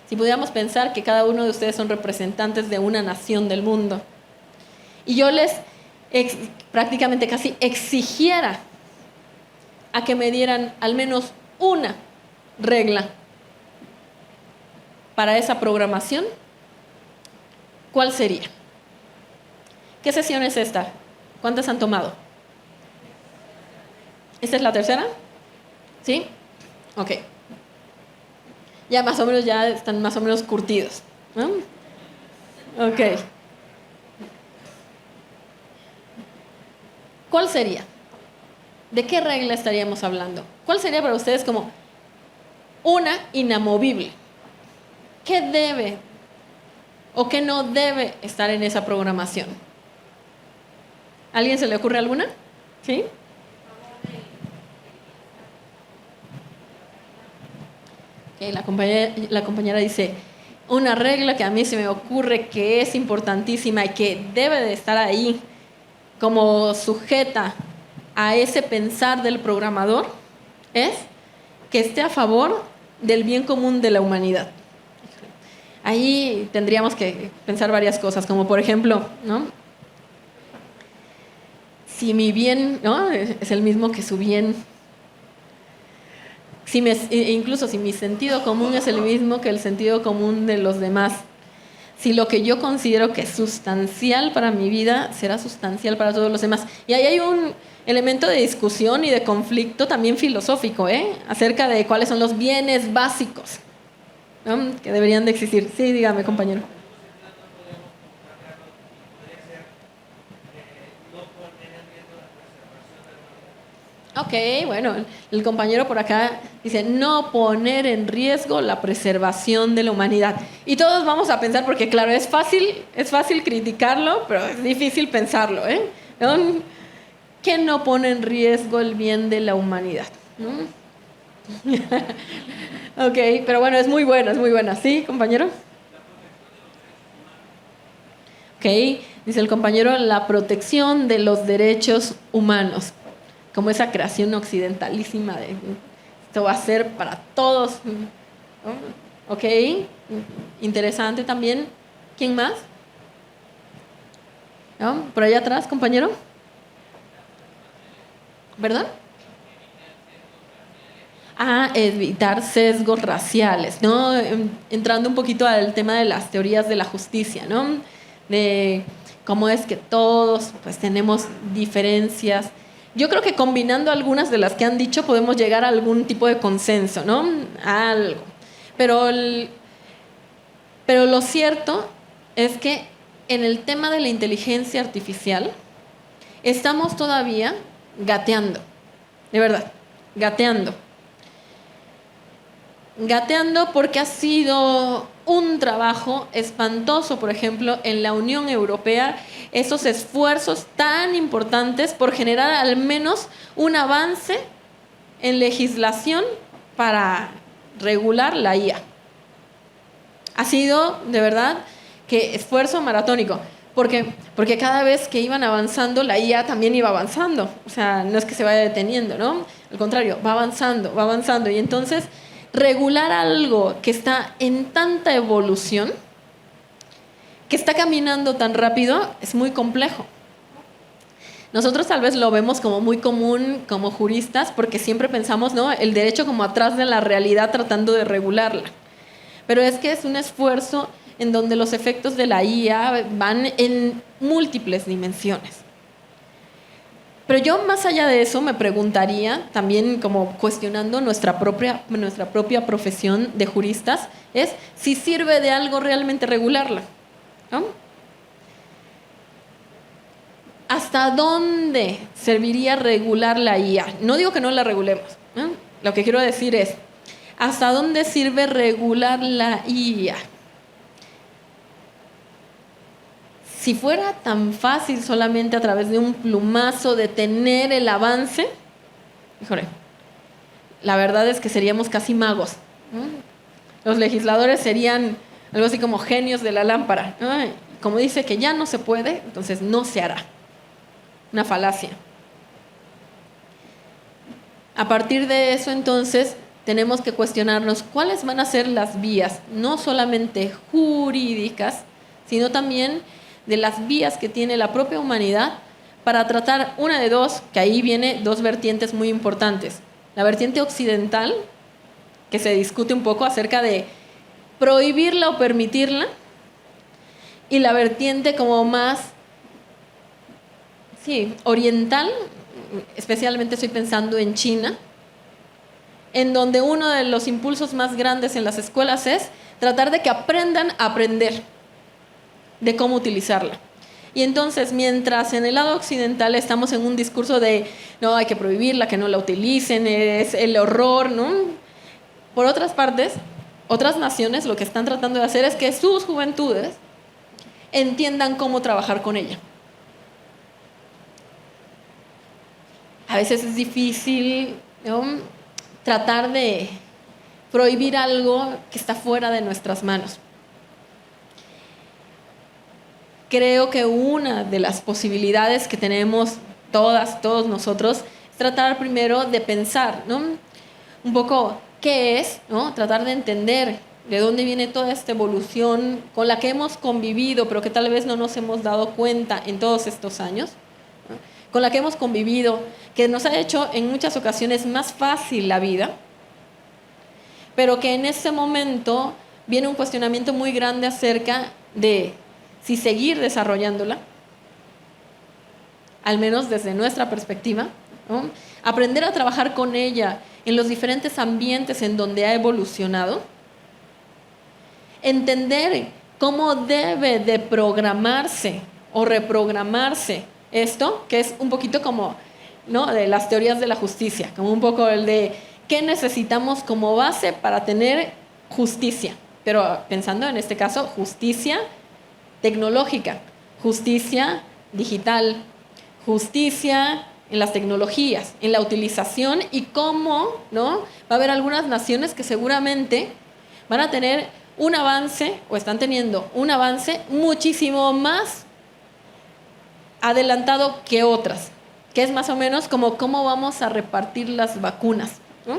Si pudiéramos pensar que cada uno de ustedes son representantes de una nación del mundo, y yo les prácticamente casi exigiera a que me dieran al menos una regla para esa programación, ¿cuál sería? ¿Qué sesión es esta? ¿Cuántas han tomado? ¿Esta es la tercera? ¿Sí? Ok. Ya más o menos, ya están más o menos curtidos, ¿no? Ok. ¿Cuál sería? ¿De qué regla estaríamos hablando? ¿Cuál sería para ustedes como una inamovible? ¿Qué debe o qué no debe estar en esa programación? ¿A alguien se le ocurre alguna? ¿Sí? Okay, la compañera dice, una regla que a mí se me ocurre que es importantísima y que debe de estar ahí como sujeta a ese pensar del programador es que esté a favor del bien común de la humanidad. Ahí tendríamos que pensar varias cosas, como por ejemplo, ¿no? Si mi bien, ¿no?, es el mismo que su bien, incluso si mi sentido común es el mismo que el sentido común de los demás, si lo que yo considero que es sustancial para mi vida será sustancial para todos los demás. Y ahí hay un elemento de discusión y de conflicto también filosófico, acerca de cuáles son los bienes básicos, ¿no?, que deberían de existir. Sí, dígame, compañero. Ok, bueno, el compañero por acá dice no poner en riesgo la preservación de la humanidad. Y todos vamos a pensar, porque claro, es fácil criticarlo, pero es difícil pensarlo, ¿no? ¿Qué no pone en riesgo el bien de la humanidad? Ok, pero bueno, es muy buena. ¿Sí, compañero? Ok, dice el compañero, la protección de los derechos humanos, como esa creación occidentalísima de esto va a ser para todos. Ok, interesante también. ¿Quién más? ¿No? Por allá atrás, compañero. ¿Verdad? Evitar sesgos raciales, ¿no? Entrando un poquito al tema de las teorías de la justicia, ¿no? De cómo es que todos pues tenemos diferencias. Yo creo que combinando algunas de las que han dicho podemos llegar a algún tipo de consenso, ¿no? Algo. Pero lo cierto es que en el tema de la inteligencia artificial estamos todavía gateando, de verdad, gateando. Gateando porque ha sido un trabajo espantoso, por ejemplo, en la Unión Europea, esos esfuerzos tan importantes por generar al menos un avance en legislación para regular la IA. Ha sido, de verdad, que esfuerzo maratónico. Porque cada vez que iban avanzando, la IA también iba avanzando. O sea, no es que se vaya deteniendo, ¿no? Al contrario, va avanzando. Y entonces, regular algo que está en tanta evolución, que está caminando tan rápido, es muy complejo. Nosotros tal vez lo vemos como muy común como juristas, porque siempre pensamos, ¿no?, el derecho como atrás de la realidad tratando de regularla. Pero es que es un esfuerzo en donde los efectos de la IA van en múltiples dimensiones. Pero yo, más allá de eso, me preguntaría, también como cuestionando nuestra propia profesión de juristas, es si sirve de algo realmente regularla, ¿no? ¿Hasta dónde serviría regular la IA? No digo que no la regulemos, ¿no? Lo que quiero decir es, ¿hasta dónde sirve regular la IA? Si fuera tan fácil solamente a través de un plumazo detener el avance, híjole, la verdad es que seríamos casi magos, ¿no? los legisladores serían algo así como genios de la lámpara, ¿no? Como dice que ya no se puede, entonces no se hará. Una falacia. A partir de eso, entonces, tenemos que cuestionarnos cuáles van a ser las vías, no solamente jurídicas, sino también de las vías que tiene la propia humanidad para tratar una de dos, que ahí viene dos vertientes muy importantes. La vertiente occidental, que se discute un poco acerca de prohibirla o permitirla, y la vertiente como más oriental, especialmente estoy pensando en China, en donde uno de los impulsos más grandes en las escuelas es tratar de que aprendan a aprender de cómo utilizarla. Y entonces, mientras en el lado occidental estamos en un discurso de no, hay que prohibirla, que no la utilicen, es el horror, ¿no? Por otras partes, otras naciones lo que están tratando de hacer es que sus juventudes entiendan cómo trabajar con ella. A veces es difícil, ¿no?, tratar de prohibir algo que está fuera de nuestras manos. Creo que una de las posibilidades que tenemos todos nosotros es tratar primero de pensar, ¿no?, un poco qué es, ¿no?, tratar de entender de dónde viene toda esta evolución con la que hemos convivido, pero que tal vez no nos hemos dado cuenta en todos estos años, ¿no?, con la que hemos convivido, que nos ha hecho en muchas ocasiones más fácil la vida, pero que en ese momento viene un cuestionamiento muy grande acerca de si seguir desarrollándola, al menos desde nuestra perspectiva, ¿no?, aprender a trabajar con ella en los diferentes ambientes en donde ha evolucionado, entender cómo debe de programarse o reprogramarse esto, que es un poquito como, ¿no?, de las teorías de la justicia, como un poco el de qué necesitamos como base para tener justicia, pero pensando en este caso justicia tecnológica, justicia digital, justicia en las tecnologías, en la utilización y cómo, ¿no?, va a haber algunas naciones que seguramente van a tener un avance o están teniendo un avance muchísimo más adelantado que otras, que es más o menos como cómo vamos a repartir las vacunas, ¿no?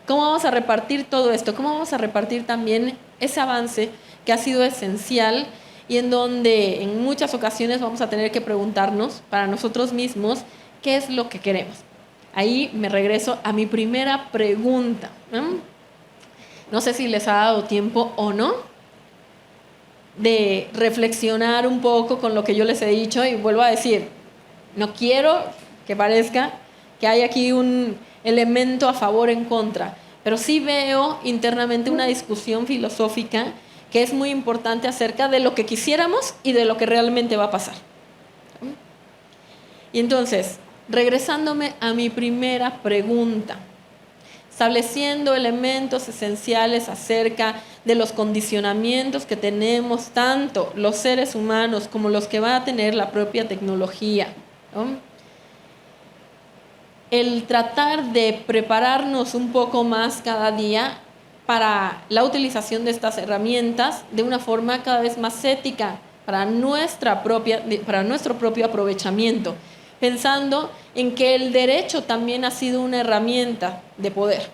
¿Cómo vamos a repartir todo esto? ¿Cómo vamos a repartir también ese avance que ha sido esencial y en donde en muchas ocasiones vamos a tener que preguntarnos para nosotros mismos qué es lo que queremos? Ahí me regreso a mi primera pregunta, ¿no? No sé si les ha dado tiempo o no de reflexionar un poco con lo que yo les he dicho, y vuelvo a decir, no quiero que parezca que hay aquí un elemento a favor o en contra, pero sí veo internamente una discusión filosófica que es muy importante acerca de lo que quisiéramos y de lo que realmente va a pasar. Y entonces, regresándome a mi primera pregunta, estableciendo elementos esenciales acerca de los condicionamientos que tenemos tanto los seres humanos como los que va a tener la propia tecnología, ¿no? El tratar de prepararnos un poco más cada día para la utilización de estas herramientas de una forma cada vez más ética para nuestro propio aprovechamiento, pensando en que el derecho también ha sido una herramienta de poder,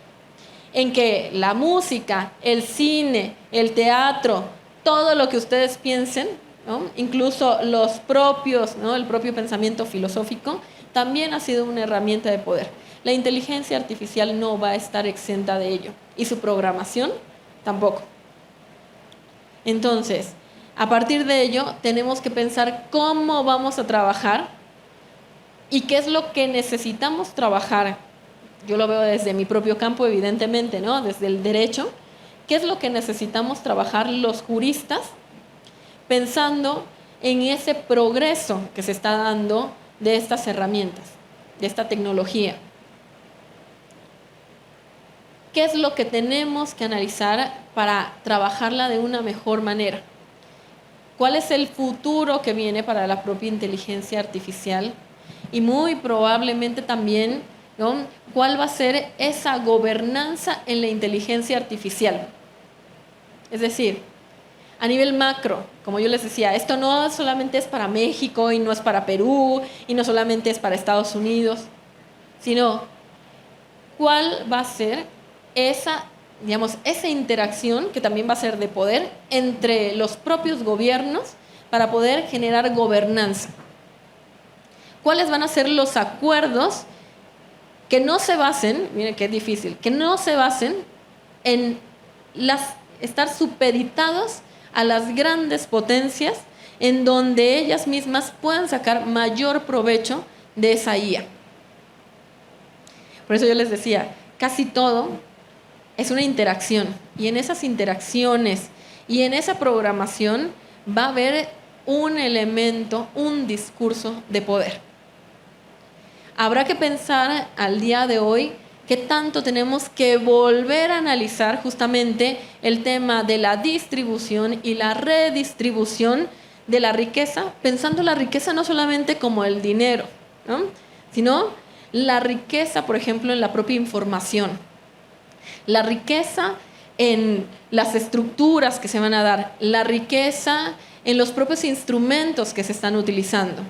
en que la música, el cine, el teatro, todo lo que ustedes piensen, ¿no?, incluso los propios, ¿no?, el propio pensamiento filosófico, también ha sido una herramienta de poder. La inteligencia artificial no va a estar exenta de ello, y su programación tampoco. Entonces, a partir de ello, tenemos que pensar cómo vamos a trabajar y qué es lo que necesitamos trabajar. Yo lo veo desde mi propio campo, evidentemente, ¿no?, desde el derecho. ¿Qué es lo que necesitamos trabajar los juristas pensando en ese progreso que se está dando de estas herramientas, de esta tecnología? ¿Qué es lo que tenemos que analizar para trabajarla de una mejor manera? ¿Cuál es el futuro que viene para la propia inteligencia artificial? Y muy probablemente también ¿no? ¿Cuál va a ser esa gobernanza en la inteligencia artificial? Es decir, a nivel macro, como yo les decía, esto no solamente es para México y no es para Perú y no solamente es para Estados Unidos, sino cuál va a ser esa, digamos, esa interacción que también va a ser de poder entre los propios gobiernos para poder generar gobernanza. ¿Cuáles van a ser los acuerdos que no se basen, miren qué difícil, que no se basen en estar supeditados a las grandes potencias en donde ellas mismas puedan sacar mayor provecho de esa IA? Por eso yo les decía, casi todo es una interacción, y en esas interacciones y en esa programación va a haber un elemento, un discurso de poder. Habrá que pensar al día de hoy qué tanto tenemos que volver a analizar justamente el tema de la distribución y la redistribución de la riqueza, pensando la riqueza no solamente como el dinero, ¿no?, sino la riqueza, por ejemplo, en la propia información, la riqueza en las estructuras que se van a dar, la riqueza en los propios instrumentos que se están utilizando.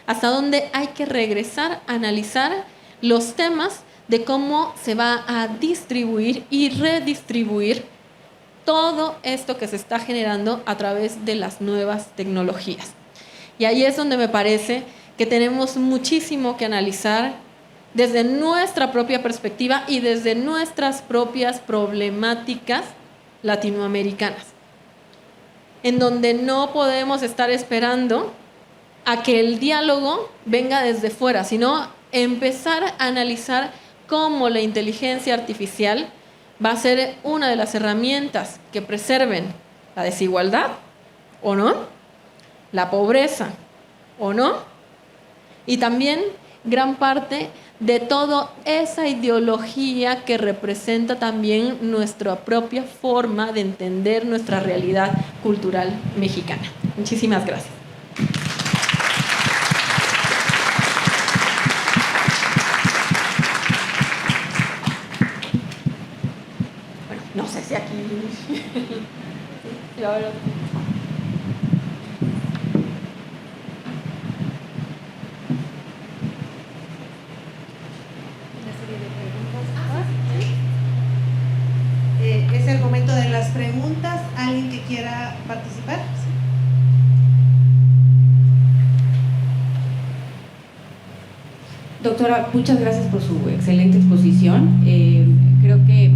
Hasta dónde hay que regresar a analizar los temas de cómo se va a distribuir y redistribuir todo esto que se está generando a través de las nuevas tecnologías. Y ahí es donde me parece que tenemos muchísimo que analizar desde nuestra propia perspectiva y desde nuestras propias problemáticas latinoamericanas, en donde no podemos estar esperando a que el diálogo venga desde fuera, sino empezar a analizar cómo la inteligencia artificial va a ser una de las herramientas que preserven la desigualdad, ¿o no?, la pobreza, ¿o no?, y también gran parte de toda esa ideología que representa también nuestra propia forma de entender nuestra realidad cultural mexicana. Muchísimas gracias. Bueno, no sé si aquí... sí, va a haber otro. Es el momento de las preguntas. ¿Alguien que quiera participar? Doctora, muchas gracias por su excelente exposición. Creo que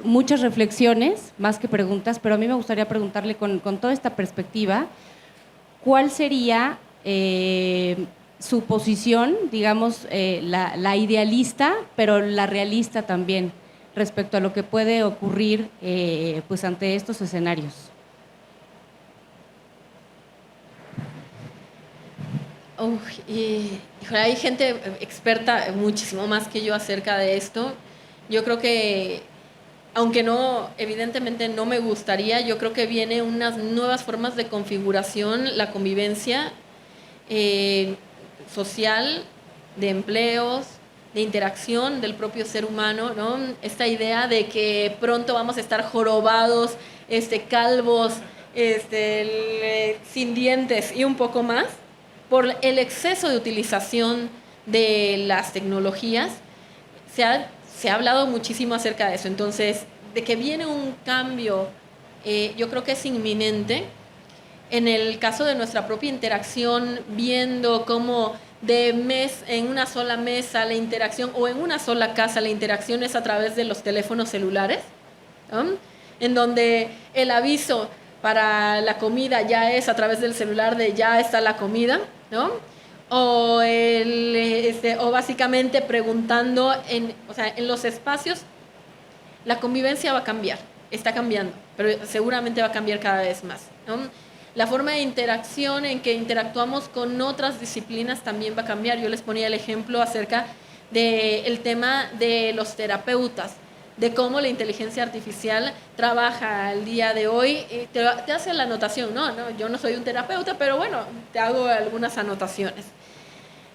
muchas reflexiones, más que preguntas, pero a mí me gustaría preguntarle con toda esta perspectiva, ¿cuál sería su posición, digamos, la idealista, pero la realista también, respecto a lo que puede ocurrir pues ante estos escenarios? Hay gente experta muchísimo más que yo acerca de esto. Yo creo que, aunque no, evidentemente no me gustaría, yo creo que vienen unas nuevas formas de configuración, la convivencia social, de empleos, de interacción del propio ser humano, ¿no? Esta idea de que pronto vamos a estar jorobados, calvos, sin dientes y un poco más, por el exceso de utilización de las tecnologías. Se ha hablado muchísimo acerca de eso. Entonces, de que viene un cambio, yo creo que es inminente. En el caso de nuestra propia interacción, viendo cómo en una sola mesa la interacción, o en una sola casa la interacción es a través de los teléfonos celulares, ¿no?, en donde el aviso para la comida ya es a través del celular de ya está la comida, ¿no? O básicamente preguntando en los espacios. La convivencia va a cambiar, está cambiando, pero seguramente va a cambiar cada vez más, ¿no? La forma de interacción en que interactuamos con otras disciplinas también va a cambiar. Yo les ponía el ejemplo acerca del tema de los terapeutas, de cómo la inteligencia artificial trabaja al día de hoy. Te hace la anotación, no, yo no soy un terapeuta, pero bueno, te hago algunas anotaciones.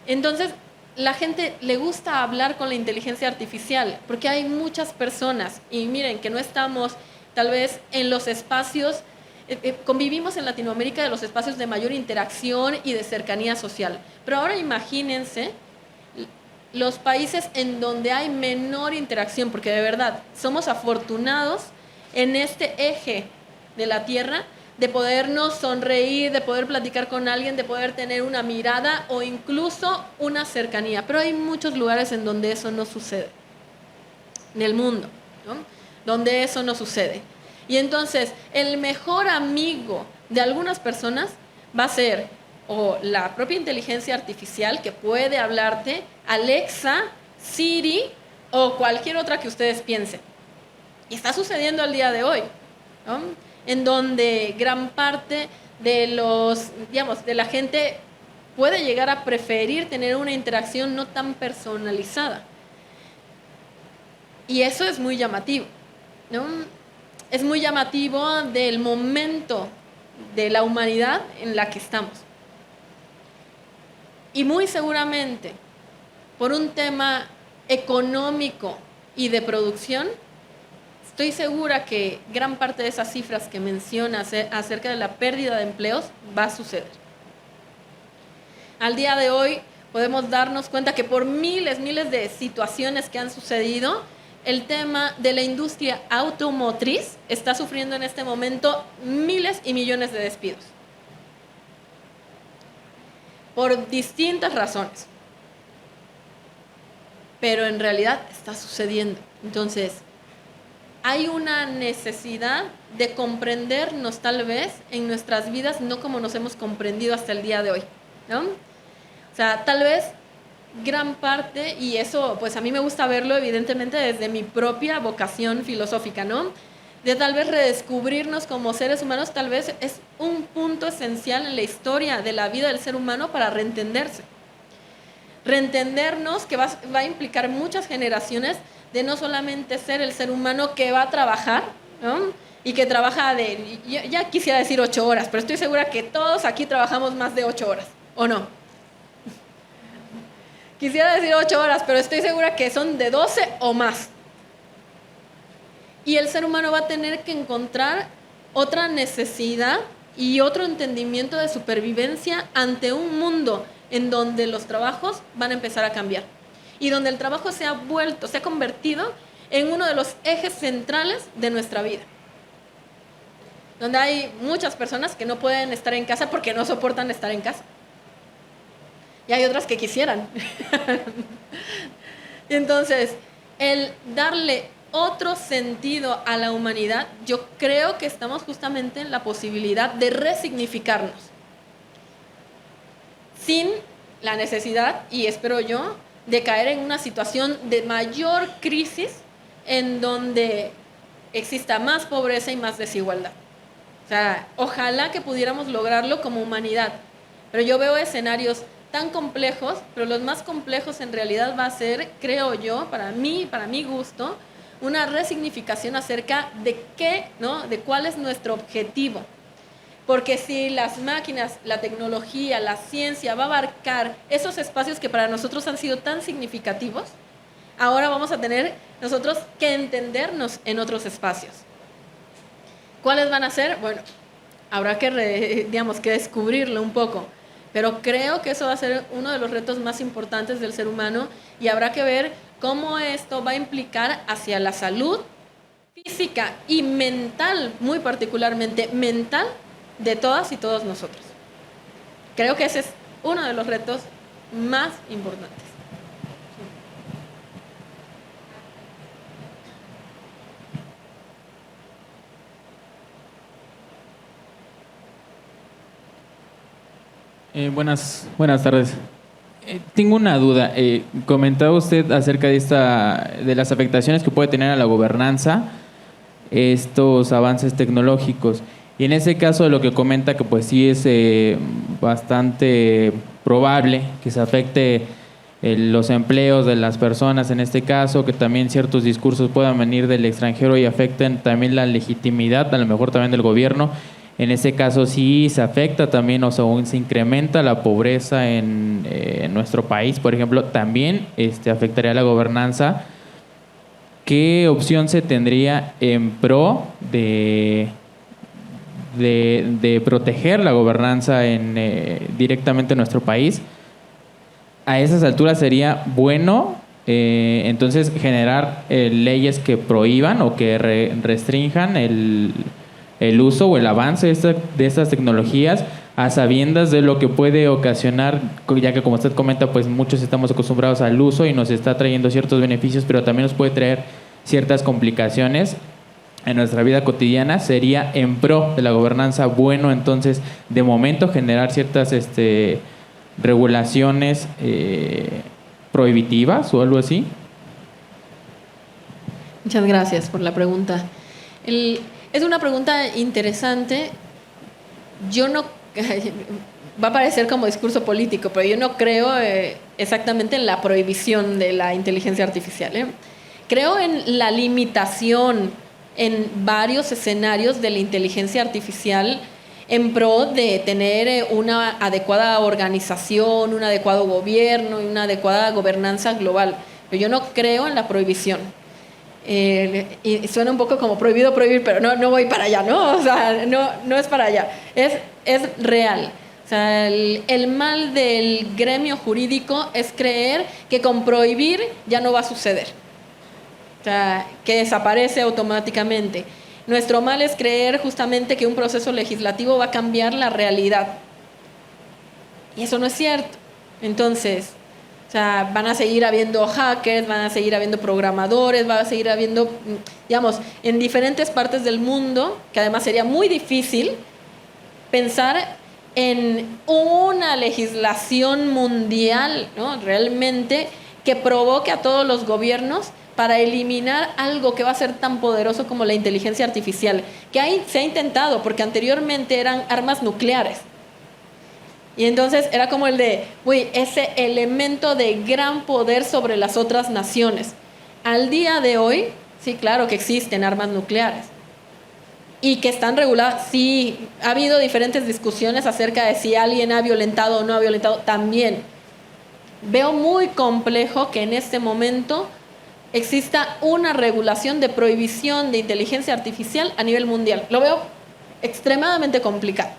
Entonces, la gente le gusta hablar con la inteligencia artificial, porque hay muchas personas, y miren que no estamos tal vez en los espacios, convivimos en Latinoamérica de los espacios de mayor interacción y de cercanía social, pero ahora imagínense los países en donde hay menor interacción, porque de verdad somos afortunados en este eje de la Tierra de podernos sonreír, de poder platicar con alguien, de poder tener una mirada o incluso una cercanía. Pero hay muchos lugares en donde eso no sucede, en el mundo, ¿no? Donde eso no sucede. Y entonces, el mejor amigo de algunas personas va a ser o la propia inteligencia artificial que puede hablarte, Alexa, Siri o cualquier otra que ustedes piensen. Y está sucediendo al día de hoy, ¿no? En donde gran parte de de la gente puede llegar a preferir tener una interacción no tan personalizada. Y eso es muy llamativo, ¿no? Es muy llamativo del momento de la humanidad en la que estamos. Y muy seguramente, por un tema económico y de producción, estoy segura que gran parte de esas cifras que mencionas acerca de la pérdida de empleos va a suceder. Al día de hoy podemos darnos cuenta que por miles de situaciones que han sucedido, el tema de la industria automotriz está sufriendo en este momento miles y millones de despidos. Por distintas razones. Pero en realidad está sucediendo. Entonces, hay una necesidad de comprendernos tal vez en nuestras vidas, no como nos hemos comprendido hasta el día de hoy, ¿no? O sea, tal vez gran parte, y eso pues a mí me gusta verlo evidentemente desde mi propia vocación filosófica, ¿no? De tal vez redescubrirnos como seres humanos, tal vez es un punto esencial en la historia de la vida del ser humano para reentenderse. Reentendernos que va a implicar muchas generaciones de no solamente ser el ser humano que va a trabajar, ¿no? Y que trabaja ya quisiera decir 8 horas, pero estoy segura que todos aquí trabajamos más de 8 horas, ¿o no? Quisiera decir 8 horas, pero estoy segura que son de 12 o más. Y el ser humano va a tener que encontrar otra necesidad y otro entendimiento de supervivencia ante un mundo en donde los trabajos van a empezar a cambiar. Y donde el trabajo se ha convertido en uno de los ejes centrales de nuestra vida. Donde hay muchas personas que no pueden estar en casa porque no soportan estar en casa. Y hay otras que quisieran. Y entonces, el darle otro sentido a la humanidad, yo creo que estamos justamente en la posibilidad de resignificarnos. Sin la necesidad, y espero yo, de caer en una situación de mayor crisis en donde exista más pobreza y más desigualdad. O sea, ojalá que pudiéramos lograrlo como humanidad, pero yo veo escenarios tan complejos, pero los más complejos en realidad va a ser, creo yo, para mi gusto, una resignificación acerca de qué, ¿no? De cuál es nuestro objetivo. Porque si las máquinas, la tecnología, la ciencia va a abarcar esos espacios que para nosotros han sido tan significativos, ahora vamos a tener nosotros que entendernos en otros espacios. ¿Cuáles van a ser? Bueno, habrá que descubrirlo un poco. Pero creo que eso va a ser uno de los retos más importantes del ser humano y habrá que ver cómo esto va a implicar hacia la salud física y mental, muy particularmente mental, de todas y todos nosotros. Creo que ese es uno de los retos más importantes. Buenas tardes. Tengo una duda. Comentaba usted acerca de las afectaciones que puede tener a la gobernanza estos avances tecnológicos. Y en ese caso lo que comenta que pues sí es bastante probable que se afecte los empleos de las personas en este caso, que también ciertos discursos puedan venir del extranjero y afecten también la legitimidad, a lo mejor también del gobierno. En este caso sí se afecta también, o sea, se incrementa la pobreza en nuestro país, por ejemplo, también afectaría a la gobernanza. ¿Qué opción se tendría en pro de proteger la gobernanza directamente en nuestro país? A esas alturas sería bueno entonces generar leyes que prohíban o que restrinjan el uso o el avance de estas tecnologías, a sabiendas de lo que puede ocasionar, ya que como usted comenta, pues muchos estamos acostumbrados al uso y nos está trayendo ciertos beneficios, pero también nos puede traer ciertas complicaciones en nuestra vida cotidiana. Sería en pro de la gobernanza bueno, entonces, de momento generar ciertas regulaciones prohibitivas o algo así. Muchas gracias por la pregunta. Es una pregunta interesante. Yo no, va a parecer como discurso político, pero yo no creo exactamente en la prohibición de la inteligencia artificial. Creo en la limitación en varios escenarios de la inteligencia artificial en pro de tener una adecuada organización, un adecuado gobierno y una adecuada gobernanza global. Pero yo no creo en la prohibición. Y suena un poco como prohibido prohibir, pero no voy para allá, ¿no? O sea, no es para allá. Es real. O sea, el mal del gremio jurídico es creer que con prohibir ya no va a suceder. O sea, que desaparece automáticamente. Nuestro mal es creer justamente que un proceso legislativo va a cambiar la realidad. Y eso no es cierto. Entonces, o sea, van a seguir habiendo hackers, van a seguir habiendo programadores, va a seguir habiendo, digamos, en diferentes partes del mundo, que además sería muy difícil pensar en una legislación mundial, ¿no? Realmente que provoque a todos los gobiernos para eliminar algo que va a ser tan poderoso como la inteligencia artificial, que se ha intentado, porque anteriormente eran armas nucleares. Y entonces era como ese elemento de gran poder sobre las otras naciones. Al día de hoy, sí, claro que existen armas nucleares. Y que están reguladas, sí, ha habido diferentes discusiones acerca de si alguien ha violentado o no ha violentado, también. Veo muy complejo que en este momento exista una regulación de prohibición de inteligencia artificial a nivel mundial. Lo veo extremadamente complicado,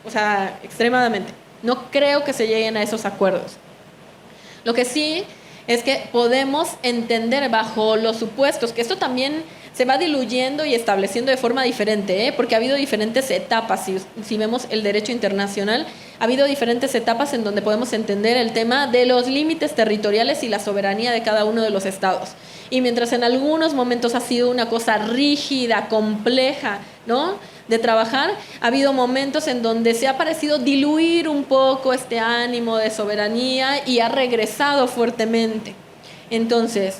o sea, extremadamente. No creo que se lleguen a esos acuerdos. Lo que sí es que podemos entender bajo los supuestos, que esto también se va diluyendo y estableciendo de forma diferente, porque ha habido diferentes etapas. Si vemos el derecho internacional, ha habido diferentes etapas en donde podemos entender el tema de los límites territoriales y la soberanía de cada uno de los estados. Y mientras en algunos momentos ha sido una cosa rígida, compleja, ¿no?, de trabajar, ha habido momentos en donde se ha parecido diluir un poco este ánimo de soberanía y ha regresado fuertemente. Entonces,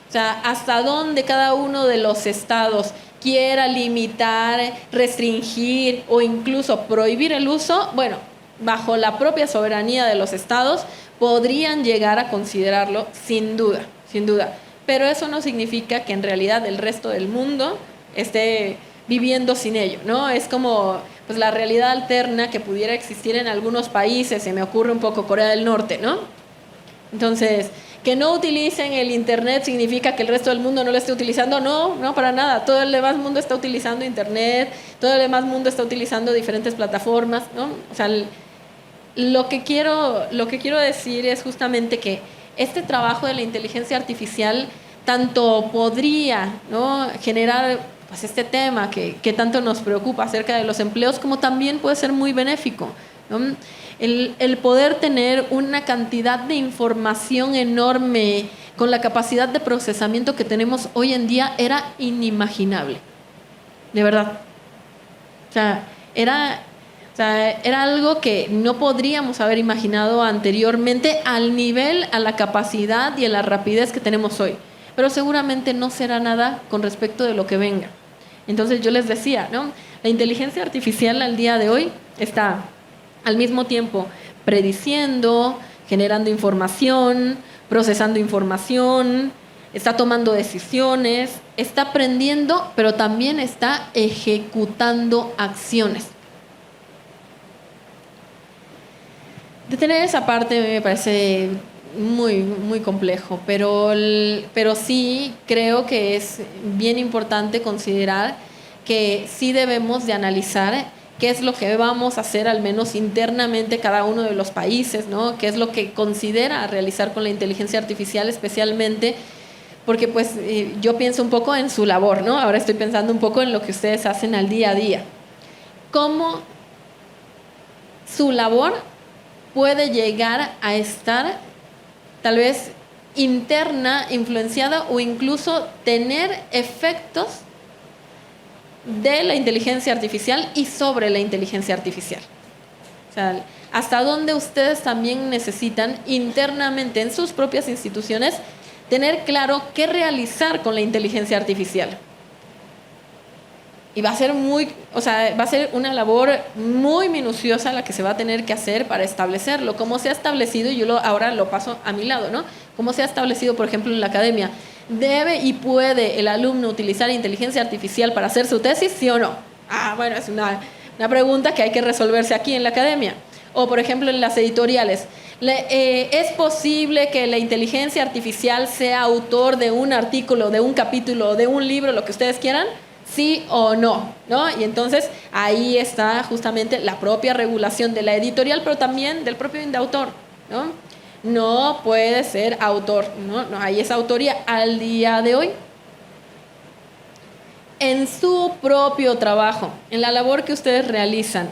o sea, hasta dónde cada uno de los estados quiera limitar, restringir o incluso prohibir el uso, bueno, bajo la propia soberanía de los estados podrían llegar a considerarlo, sin duda, sin duda. Pero eso no significa que en realidad el resto del mundo esté viviendo sin ello, ¿no? Es como pues la realidad alterna que pudiera existir en algunos países, se me ocurre un poco Corea del Norte, ¿no? Entonces, que no utilicen el internet significa que el resto del mundo no lo esté utilizando, no, para nada. Todo el demás mundo está utilizando internet, todo el demás mundo está utilizando diferentes plataformas, ¿no? O sea, lo que quiero decir es justamente que este trabajo de la inteligencia artificial tanto podría, ¿no?, generar pues este tema que tanto nos preocupa acerca de los empleos, como también puede ser muy benéfico, ¿no? El poder tener una cantidad de información enorme con la capacidad de procesamiento que tenemos hoy en día era inimaginable, de verdad. O sea, era algo que no podríamos haber imaginado anteriormente al nivel, a la capacidad y a la rapidez que tenemos hoy. Pero seguramente no será nada con respecto de lo que venga. Entonces yo les decía, ¿no?, la inteligencia artificial al día de hoy está al mismo tiempo prediciendo, generando información, procesando información, está tomando decisiones, está aprendiendo, pero también está ejecutando acciones. Detener esa parte me parece muy, muy complejo, pero sí creo que es bien importante considerar que sí debemos de analizar qué es lo que vamos a hacer, al menos internamente, cada uno de los países, ¿no? Qué es lo que considera realizar con la inteligencia artificial, especialmente porque pues yo pienso un poco en su labor, ¿no? Ahora estoy pensando un poco en lo que ustedes hacen al día a día. ¿Cómo su labor puede llegar a estar tal vez interna, influenciada o incluso tener efectos de la inteligencia artificial y sobre la inteligencia artificial? O sea, hasta dónde ustedes también necesitan internamente en sus propias instituciones tener claro qué realizar con la inteligencia artificial. Y va a ser va a ser una labor muy minuciosa la que se va a tener que hacer para establecerlo. Como se ha establecido, y yo ahora lo paso a mi lado, ¿no? Como se ha establecido, por ejemplo, en la academia, ¿debe y puede el alumno utilizar inteligencia artificial para hacer su tesis, sí o no? Bueno, es una pregunta que hay que resolverse aquí en la academia. O, por ejemplo, en las editoriales, ¿es posible que la inteligencia artificial sea autor de un artículo, de un capítulo, de un libro, lo que ustedes quieran? ¿Sí o no? ¿No? Y entonces ahí está justamente la propia regulación de la editorial, pero también del propio autor, ¿no? No puede ser autor, ¿no? Ahí es autoría al día de hoy. En su propio trabajo, en la labor que ustedes realizan,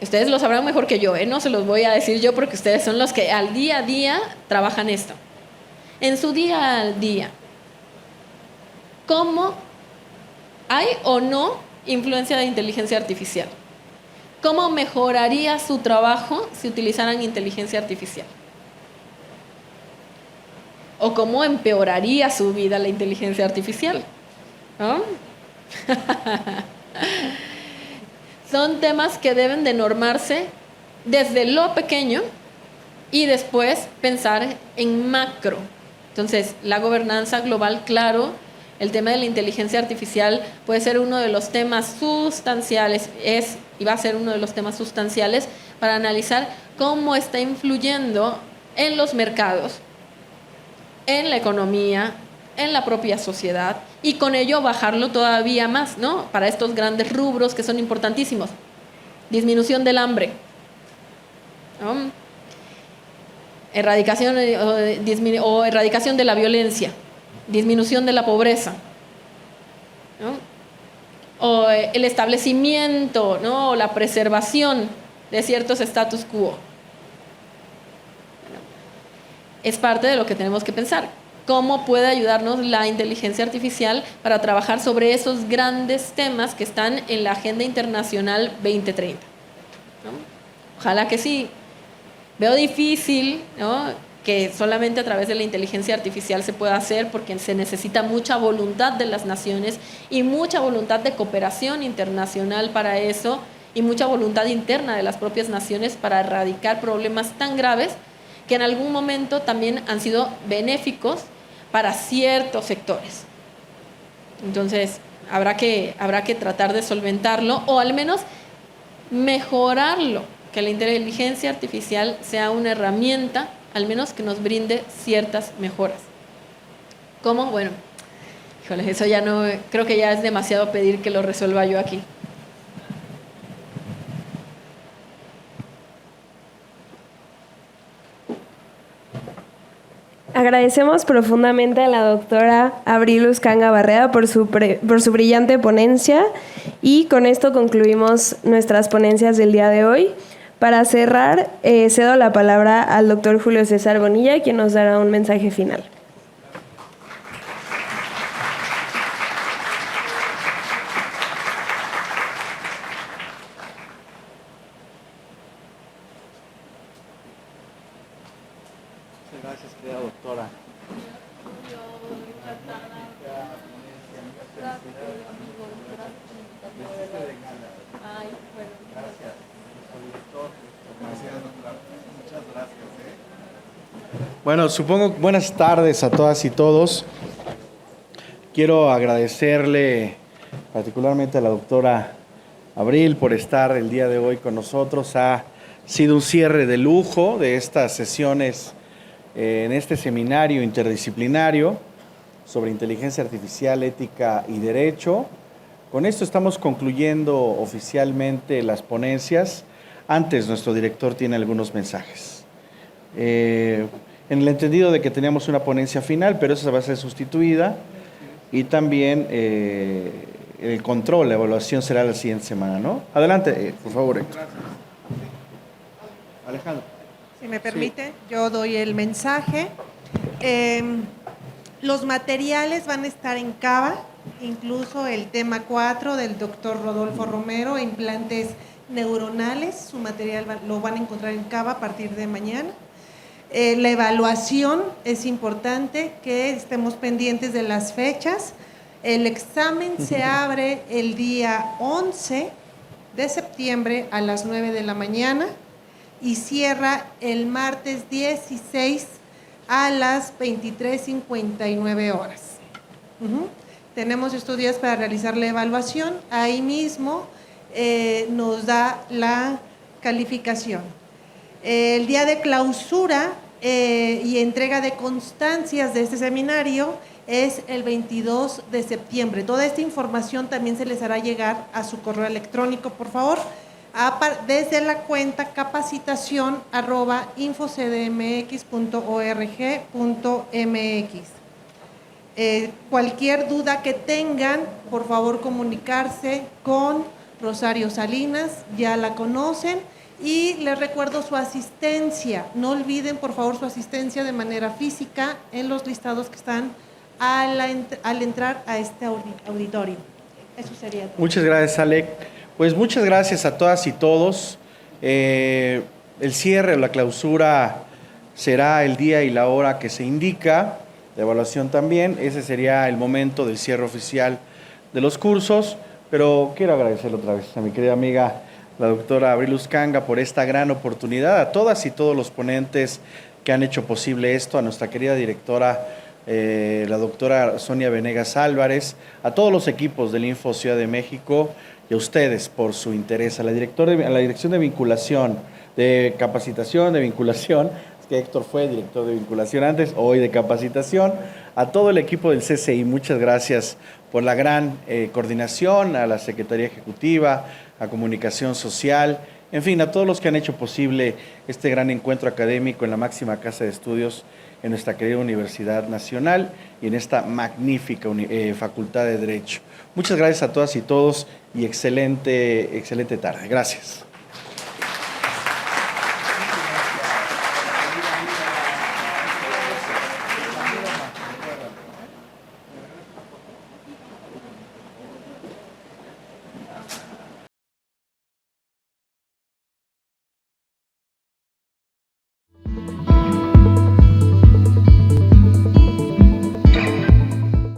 ustedes lo sabrán mejor que yo, no se los voy a decir yo porque ustedes son los que al día a día trabajan esto. En su día a día, ¿cómo hay o no influencia de inteligencia artificial? ¿Cómo mejoraría su trabajo si utilizaran inteligencia artificial? ¿O cómo empeoraría su vida la inteligencia artificial? ¿No? Son temas que deben de normarse desde lo pequeño y después pensar en macro. Entonces, la gobernanza global, claro, el tema de la inteligencia artificial puede ser uno de los temas sustanciales, y va a ser uno de los temas sustanciales para analizar cómo está influyendo en los mercados, en la economía, en la propia sociedad, y con ello bajarlo todavía más, ¿no? Para estos grandes rubros que son importantísimos. Disminución del hambre, ¿no? Erradicación de la violencia, disminución de la pobreza, ¿no? O el establecimiento, ¿no? O la preservación de ciertos status quo. Bueno, es parte de lo que tenemos que pensar. ¿Cómo puede ayudarnos la inteligencia artificial para trabajar sobre esos grandes temas que están en la Agenda Internacional 2030? ¿No? Ojalá que sí. Veo difícil, ¿no?, que solamente a través de la inteligencia artificial se pueda hacer, porque se necesita mucha voluntad de las naciones y mucha voluntad de cooperación internacional para eso, y mucha voluntad interna de las propias naciones para erradicar problemas tan graves que en algún momento también han sido benéficos para ciertos sectores. Entonces, habrá que tratar de solventarlo, o al menos mejorarlo, que la inteligencia artificial sea una herramienta, al menos que nos brinde ciertas mejoras. ¿Cómo? Bueno, híjole, eso ya no, creo que ya es demasiado pedir que lo resuelva yo aquí. Agradecemos profundamente a la doctora Abril Uscanga Barreda por su brillante ponencia, y con esto concluimos nuestras ponencias del día de hoy. Para cerrar, cedo la palabra al doctor Julio César Bonilla, quien nos dará un mensaje final. Gracias, querida doctora. Bueno, supongo, buenas tardes a todas y todos. Quiero agradecerle particularmente a la doctora Abril por estar el día de hoy con nosotros, a sido un cierre de lujo de estas sesiones en este seminario interdisciplinario sobre inteligencia artificial, ética y derecho. Con esto estamos concluyendo oficialmente las ponencias. Antes, nuestro director tiene algunos mensajes. En el entendido de que teníamos una ponencia final, pero esa va a ser sustituida, y también el control, la evaluación será la siguiente semana, ¿no? Adelante, por favor, Héctor. Alejandro. Si me permite, yo doy el mensaje. Los materiales van a estar en Cava, incluso el tema 4 del doctor Rodolfo Romero, implantes neuronales, su material lo van a encontrar en Cava a partir de mañana. La evaluación, es importante que estemos pendientes de las fechas. El examen se abre el día 11 de septiembre a las 9 de la mañana y cierra el martes 16 a las 23:59 horas. Tenemos estos días para realizar la evaluación. Ahí mismo nos da la calificación. El día de clausura y entrega de constancias de este seminario es el 22 de septiembre. Toda esta información también se les hará llegar a su correo electrónico, por favor, desde la cuenta capacitación@infocdmx.org.mx. Cualquier duda que tengan, por favor comunicarse con Rosario Salinas, ya la conocen, y les recuerdo su asistencia. No olviden, por favor, su asistencia de manera física en los listados que están al entrar a este auditorio. Eso sería todo. Muchas gracias, Alec. Pues muchas gracias a todas y todos. El cierre o la clausura será el día y la hora que se indica, la evaluación también. Ese sería el momento del cierre oficial de los cursos, pero quiero agradecerle otra vez a mi querida amiga, la doctora Abril Uzcanga, por esta gran oportunidad, a todas y todos los ponentes que han hecho posible esto, a nuestra querida directora, la doctora Sonia Venegas Álvarez, a todos los equipos del Info Ciudad de México y a ustedes por su interés, a la Dirección de Vinculación, de Capacitación, de Vinculación, es que Héctor fue director de Vinculación antes, hoy de Capacitación, a todo el equipo del CCI, muchas gracias por la gran coordinación, a la Secretaría Ejecutiva, a Comunicación Social, en fin, a todos los que han hecho posible este gran encuentro académico en la máxima casa de estudios en nuestra querida Universidad Nacional y en esta magnífica Facultad de Derecho. Muchas gracias a todas y todos y excelente tarde. Gracias.